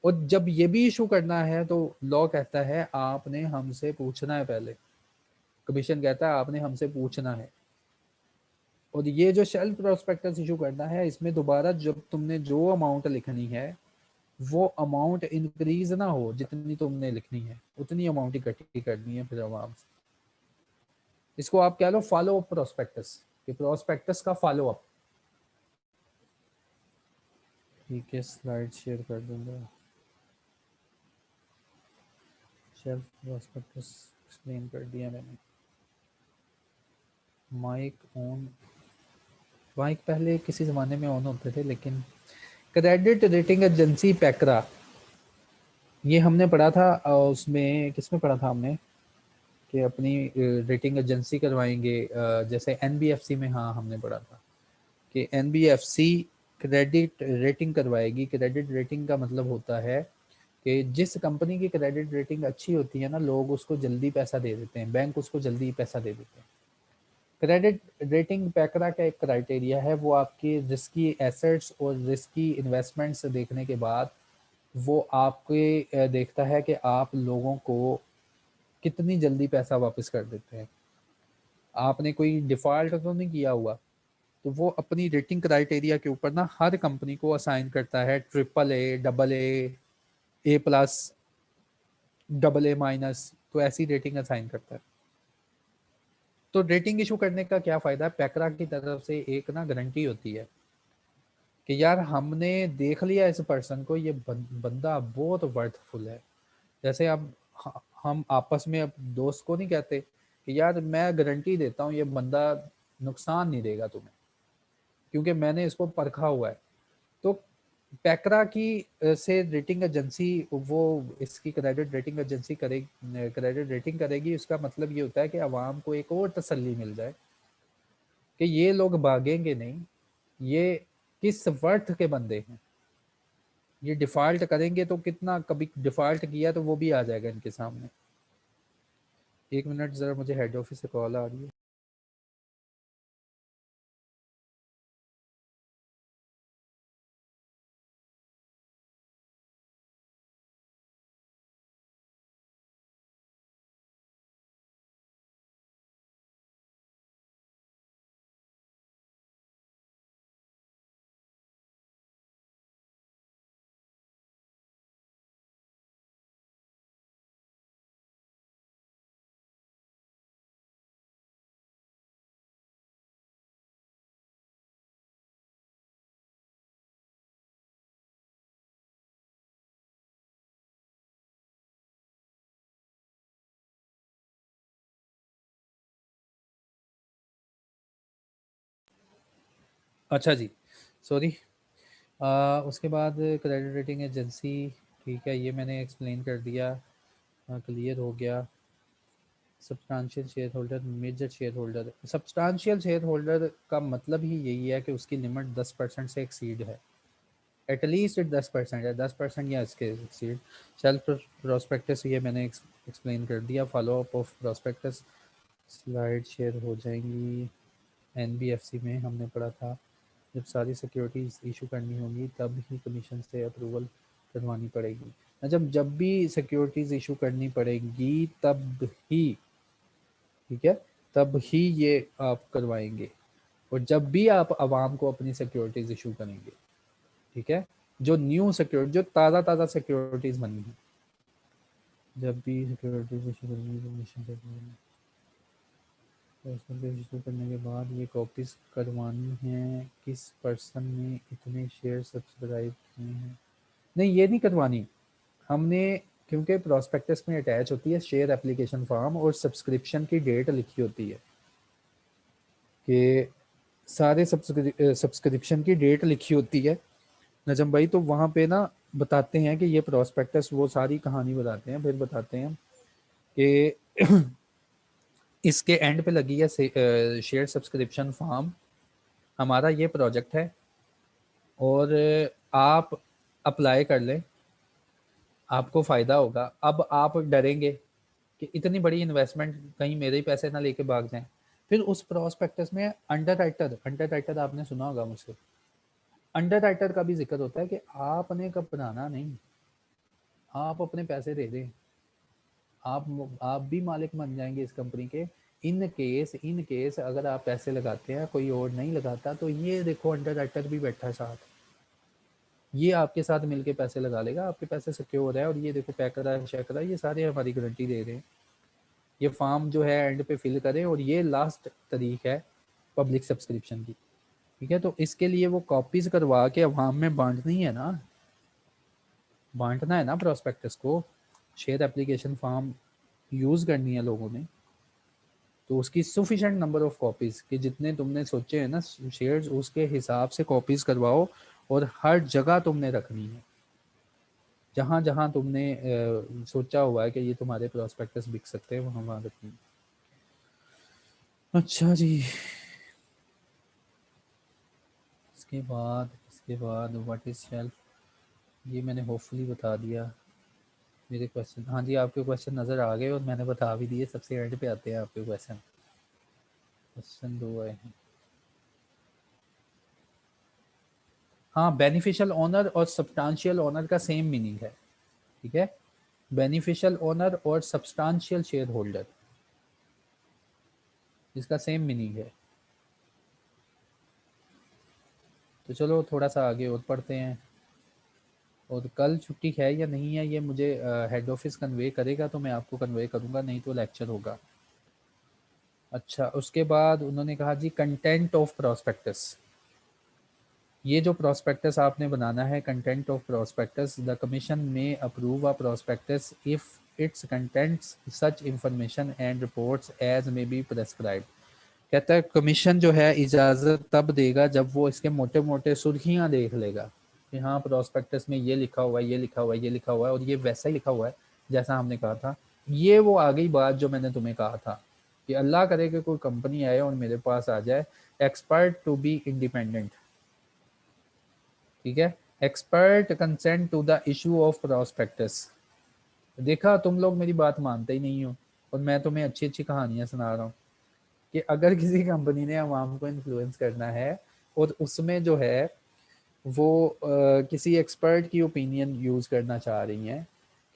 और जब ये भी इशू करना है तो लॉ कहता है आपने हमसे पूछना है पहले। कमीशन कहता है आपने हमसे पूछना है। और ये जो शेल्फ प्रोस्पेक्टस इशू करना है, इसमें दोबारा जब तुमने जो अमाउंट लिखनी है वो अमाउंट इंक्रीज ना हो, जितनी तुमने लिखनी है उतनी अमाउंट इकट्ठी करनी है फिर आवाम से। इसको आप कह लो फॉलो अप प्रोस्पेक्टस, कि प्रोस्पेक्टस का फॉलो अप। ठीक है, स्लाइड शेयर कर दूंगा। शेल्फ प्रोस्पेक्टस एक्सप्लेन कर दिया मैंने। Mic on. माइक पहले किसी ज़माने में ऑन होते थे, लेकिन क्रेडिट रेटिंग एजेंसी पैकरा, ये हमने पढ़ा था उसमें किसमें पढ़ा था हमने कि अपनी रेटिंग एजेंसी करवाएंगे, जैसे एनबीएफसी में। हाँ, हमने पढ़ा था कि एनबीएफसी क्रेडिट रेटिंग करवाएगी। क्रेडिट रेटिंग का मतलब होता है कि जिस कंपनी की क्रेडिट रेटिंग अच्छी होती है ना, लोग उसको जल्दी पैसा दे देते हैं, बैंक उसको जल्दी पैसा दे देते हैं। क्रेडिट रेटिंग पैकरा का एक क्राइटेरिया है, वो आपकी रिस्की एसेट्स और रिस्की इन्वेस्टमेंट्स देखने के बाद वो आपके देखता है कि आप लोगों को कितनी जल्दी पैसा वापस कर देते हैं। आपने कोई डिफॉल्ट तो नहीं किया हुआ, तो वो अपनी रेटिंग क्राइटेरिया के ऊपर ना हर कंपनी को असाइन करता है triple A, double A plus, double A minus, तो ऐसी रेटिंग असाइन करता है। तो रेटिंग इशू करने का क्या फायदा है? पैकरा की तरफ से एक ना गारंटी होती है कि यार हमने देख लिया इस पर्सन को, ये बंदा बहुत वर्थफुल है। जैसे अब हम आपस में अब दोस्त को नहीं कहते कि यार मैं गारंटी देता हूँ ये बंदा नुकसान नहीं देगा तुम्हें, क्योंकि मैंने इसको परखा हुआ है। तो पैकरा की से रेटिंग एजेंसी वो इसकी क्रेडिट रेटिंग एजेंसी करेगी, क्रेडिट रेटिंग करेगी। उसका मतलब ये होता है कि आवाम को एक और तसल्ली मिल जाए कि ये लोग भागेंगे नहीं, ये किस वर्थ के बंदे हैं। ये डिफॉल्ट करेंगे तो कितना, कभी डिफॉल्ट किया तो वो भी आ जाएगा इनके सामने। एक मिनट ज़रा, मुझे हेड ऑफिस से कॉल आ रही है। अच्छा जी, सॉरी। उसके बाद क्रेडिट रेटिंग एजेंसी, ठीक है, ये मैंने एक्सप्लेन कर दिया, क्लियर हो गया। Substantial shareholder, major shareholder. Substantial shareholder का मतलब ही यही है कि उसकी लिमिट 10% से एक्सीड है, एटलीस्ट 10% है, 10% या इसके एक्सीड। सेल्फ प्रोस्पेक्टस, ये मैंने एक्सप्लेन कर दिया। Follow up of prospectus slide share हो जाएंगी। एनबीएफसी में हमने पढ़ा था, जब सारी सिक्योरिटीज इशू करनी होगी तब ही कमीशन से अप्रूवल करवानी पड़ेगी। जब जब भी सिक्योरिटीज इशू करनी पड़ेगी तब ही, ठीक है, तब ही ये आप करवाएंगे, और जब भी आप आवाम को अपनी सिक्योरिटीज इशू करेंगे, ठीक है, जो न्यू सिक्योरिटी, जो ताज़ा ताज़ा सिक्योरिटीज बनी है, जब भी सिक्योरिटीज इशू करेंगे कमीशन से इशू करने के बाद ये कॉपीज करवानी है। किस पर्सन ने इतने शेयर सब्सक्राइब किए हैं? नहीं, ये नहीं करवानी हमने, क्योंकि प्रोस्पेक्टस में अटैच होती है शेयर एप्लीकेशन फॉर्म और सब्सक्रिप्शन की डेट लिखी होती है, कि सारे सब्सक्रिप्शन की डेट लिखी होती है नजम भाई। तो वहाँ पे ना बताते हैं कि ये प्रोस्पेक्टस, वो सारी कहानी बताते हैं, फिर बताते हैं कि इसके एंड पे लगी है शेयर सब्सक्रिप्शन फॉर्म, हमारा ये प्रोजेक्ट है और आप अप्लाई कर लें, आपको फ़ायदा होगा। अब आप डरेंगे कि इतनी बड़ी इन्वेस्टमेंट कहीं मेरे ही पैसे ना लेके भाग जाएं। फिर उस प्रोस्पेक्टस में अंडर राइटर आपने सुना होगा मुझसे, अंडर राइटर का भी जिक्र होता है कि आपने घबराना नहीं, आप अपने पैसे दे दें, आप भी मालिक बन जाएंगे इस कंपनी के। इन केस अगर आप पैसे लगाते हैं, कोई और नहीं लगाता, तो ये देखो अंडर राइटर भी बैठा है साथ, ये आपके साथ मिलके पैसे लगा लेगा, आपके पैसे सिक्योर है, और ये देखो पैकरा है शैकरा, ये सारे हमारी गारंटी दे रहे हैं। ये फॉर्म जो है एंड पे फिल करें, और ये लास्ट तारीख है पब्लिक सब्सक्रिप्शन की, ठीक है। तो इसके लिए वो कॉपीज करवा के अवाम में बांटनी है ना, बांटना है ना प्रोस्पेक्टस को, शेयर एप्लीकेशन फॉर्म यूज़ करनी है लोगों ने, तो उसकी सफिशेंट नंबर ऑफ कॉपीज़ कि जितने तुमने सोचे हैं ना शेयर्स, उसके हिसाब से कॉपीज़ करवाओ, और हर जगह तुमने रखनी है, जहाँ जहाँ तुमने सोचा हुआ है कि ये तुम्हारे प्रोस्पेक्टस बिक सकते हैं, वहाँ वहाँ रखनी है। अच्छा जी, इसके बाद व्हाट इज़ शेल्फ, ये मैंने होपफुली बता दिया। मेरे क्वेश्चन, हाँ जी, आपके क्वेश्चन नज़र आ गए और मैंने बता भी दिए। सबसे एंड पे आते हैं आपके क्वेश्चन, क्वेश्चन 2 आए हैं। हाँ, बेनिफिशियल ओनर और सब्सटेंशियल ओनर का सेम मीनिंग है, ठीक है। बेनिफिशियल ओनर और सब्सटेंशियल शेयर होल्डर, इसका सेम मीनिंग है। तो चलो थोड़ा सा आगे और पढ़ते हैं। और कल छुट्टी है या नहीं है ये मुझे हेड ऑफिस कन्वे करेगा, तो मैं आपको कन्वे करूँगा, नहीं तो लेक्चर होगा। अच्छा, उसके बाद उन्होंने कहा जी कंटेंट ऑफ प्रोस्पेक्टस, ये जो प्रोस्पेक्टस आपने बनाना है, content of prospectus, the commission में approve a prospectus if its contents such information and reports as may be prescribe. कहता है कमीशन जो है इजाज़त तब देगा जब वो इसके मोटे मोटे सुर्खियाँ देख लेगा कि हाँ प्रोस्पेक्टस में ये लिखा हुआ है, ये लिखा हुआ है, ये लिखा हुआ है, और ये वैसा ही लिखा हुआ है जैसा हमने कहा था। ये वो आ गई बात जो मैंने तुम्हें कहा था कि अल्लाह करे कि कोई कंपनी आए और मेरे पास आ जाए, एक्सपर्ट टू बी इंडिपेंडेंट, ठीक है, expert consent to the issue of prospectus. देखा, तुम लोग मेरी बात मानते ही नहीं हो, और मैं तुम्हें अच्छी अच्छी कहानियां सुना रहा हूँ कि अगर किसी कंपनी ने अवाम को इन्फ्लुएंस करना है, और उसमें जो है वो किसी एक्सपर्ट की ओपिनियन यूज़ करना चाह रही हैं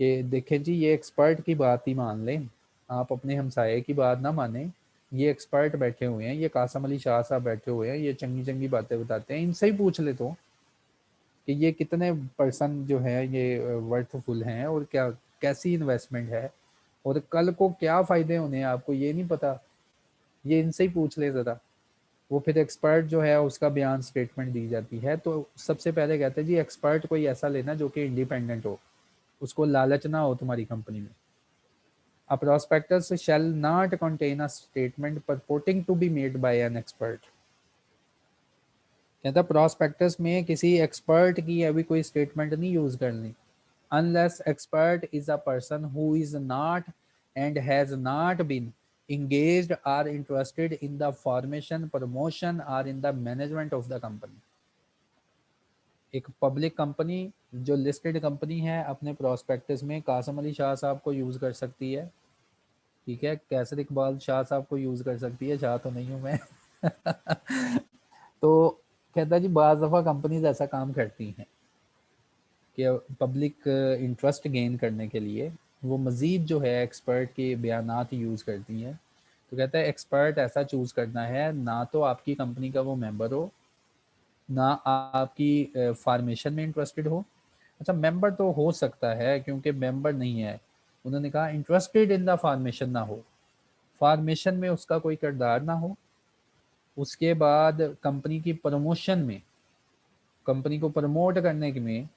कि देखें जी ये एक्सपर्ट की बात ही मान लें, आप अपने हमसाये की बात ना माने, ये एक्सपर्ट बैठे हुए हैं, ये कासम अली शाह साहब बैठे हुए हैं, ये चंगी चंगी बातें बताते हैं, इनसे ही पूछ ले तो कि ये कितने पर्सन जो है ये वर्थफुल हैं, और क्या कैसी इन्वेस्टमेंट है, और कल को क्या फ़ायदे होने हैं आपको ये नहीं पता, ये इनसे ही पूछ ले ज़रा। वो फिर एक्सपर्ट जो है उसका बयान स्टेटमेंट दी जाती है। तो सबसे पहले कहते हैं जी एक्सपर्ट कोई ऐसा लेना जो कि इंडिपेंडेंट हो, उसको लालच ना हो तुम्हारी कंपनी में। A prospectus shall not contain a statement purporting to be made by an expert। कहता प्रोस्पेक्टस में किसी एक्सपर्ट की अभी कोई स्टेटमेंट नहीं यूज करनी, unless expert is a person who is not and has not been engaged or interested in the formation, promotion or in the management of the company. एक public company जो listed company है अपने prospectus में कासिम अली शाह साहब को use कर सकती है, ठीक है, कैसर इकबाल शाह साहब को यूज कर सकती है, शाह तो नहीं हूं मैं तो कहता जी बाज दफा कंपनीज ऐसा काम करती हैं कि पब्लिक इंटरेस्ट गेन करने के लिए वो मज़ीद जो है एक्सपर्ट के बयानात यूज़ करती हैं। तो कहता है एक्सपर्ट ऐसा चूज़ करना है ना तो आपकी कंपनी का वो मेंबर हो, ना आपकी फार्मेशन में इंटरेस्टेड हो। अच्छा मेंबर तो हो सकता है क्योंकि मेंबर नहीं है, उन्होंने कहा इंटरेस्टेड इन द फार्मेशन ना हो, फार्मेशन में उसका कोई किरदार ना हो। उसके बाद कंपनी की प्रमोशन में, कंपनी को प्रमोट करने में,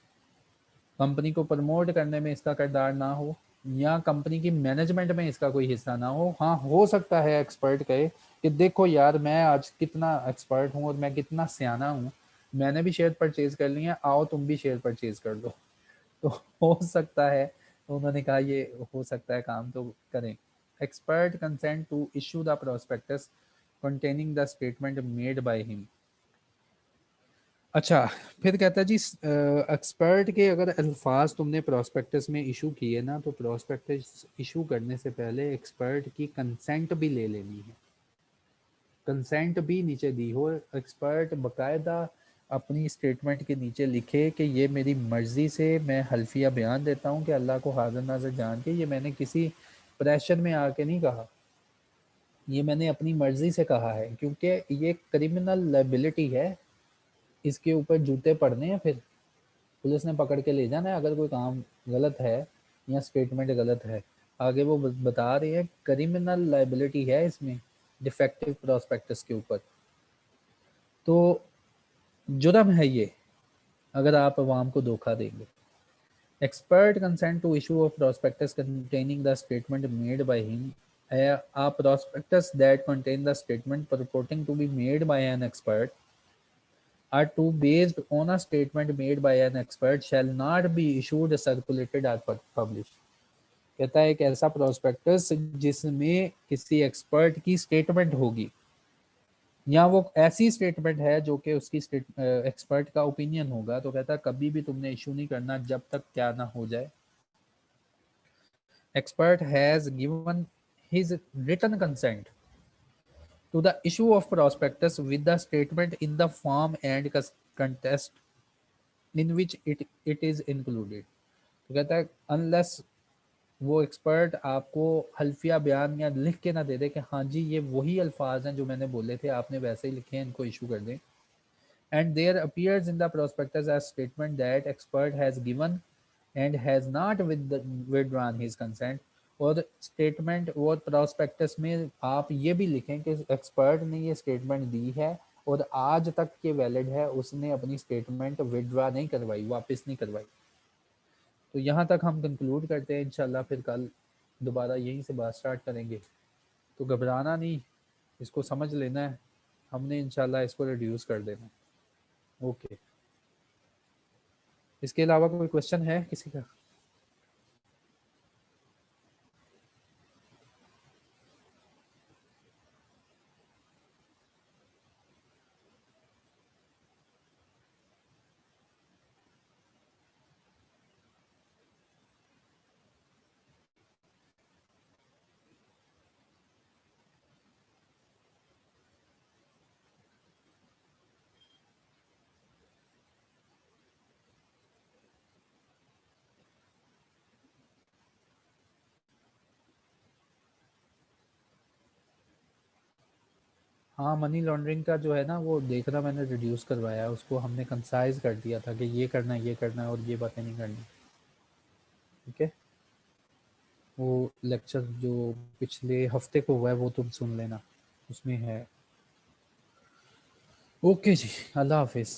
कंपनी को प्रमोट करने में इसका किरदार ना हो, या कंपनी की मैनेजमेंट में इसका कोई हिस्सा ना हो। हाँ हो सकता है एक्सपर्ट कहे कि देखो यार मैं आज कितना एक्सपर्ट हूँ और मैं कितना सियाना हूँ, मैंने भी शेयर परचेज कर लिया, आओ तुम भी शेयर परचेज कर दो। तो हो सकता है, तो उन्होंने कहा ये हो सकता है काम तो करें। Expert consent to issue the prospectus containing the statement made by him. अच्छा फिर कहता है जी एक्सपर्ट के अगर अल्फाज तुमने प्रोस्पेक्टस में इशू किए ना तो प्रोस्पेक्टस इशू करने से पहले एक्सपर्ट की कंसेंट भी ले लेनी है, कंसेंट भी नीचे दी हो, एक्सपर्ट बकायदा अपनी स्टेटमेंट के नीचे लिखे कि ये मेरी मर्ज़ी से मैं हल्फिया बयान देता हूँ कि अल्लाह को हाजिर नाज़र जान के ये मैंने किसी प्रेशर में आके नहीं कहा, ये मैंने अपनी मर्ज़ी से कहा है, क्योंकि ये क्रिमिनल लाइबिलिटी है, इसके ऊपर जूते पड़ने हैं, फिर पुलिस ने पकड़ के ले जाना है अगर कोई काम गलत है या स्टेटमेंट गलत है। आगे वो बता रही है क्रिमिनल लाइबिलिटी है इसमें डिफेक्टिव प्रोस्पेक्टस के ऊपर, तो जुर्म है ये अगर आप अवाम को धोखा देंगे। Expert consent to issue of prospectus containing the statement made by him, a prospectus that contain the statement purporting to be made by an expert are to based on a statement made by an expert shall not be issued, circulated or published। कहता है एक ऐसा prospectus जिसमें किसी expert की statement होगी या वो ऐसी स्टेटमेंट है जो कि उसकी एक्सपर्ट का ओपिनियन होगा, तो कहता है कभी भी तुमने इशू नहीं करना जब तक क्या ना हो जाए। Expert has given his written consent to the issue of prospectus with the statement in the form and contest in which it is included। तो कहता है अनलेस वो एक्सपर्ट आपको हल्फिया बयान या लिख के ना दे दे कि हाँ जी ये वही अल्फाज हैं जो मैंने बोले थे, आपने वैसे ही लिखे हैं, इनको इशू कर दें। And there appears in the prospectus as statement that expert has given and has not withdrawn his consent, और स्टेटमेंट और प्रोस्पेक्टस में आप ये भी लिखें कि एक्सपर्ट ने ये स्टेटमेंट दी है और आज तक के वैलिड है, उसने अपनी स्टेटमेंट विड्रॉ नहीं करवाई, वापस नहीं करवाई। तो यहाँ तक हम कंक्लूड करते हैं, इंशाल्लाह फिर कल दोबारा यहीं से बात स्टार्ट करेंगे। तो घबराना नहीं, इसको समझ लेना है, हमने इंशाल्लाह इसको रिड्यूस कर देना। ओके, इसके अलावा कोई क्वेश्चन है किसी का? हाँ मनी लॉन्ड्रिंग का जो है ना वो देखना मैंने रिड्यूस करवाया है, उसको हमने कंसाइज कर दिया था कि ये करना है और ये बातें नहीं करनी। ठीक है, वो लेक्चर जो पिछले हफ्ते को हुआ है वो तुम सुन लेना, उसमें है। ओके जी, अल्लाह हाफिज़।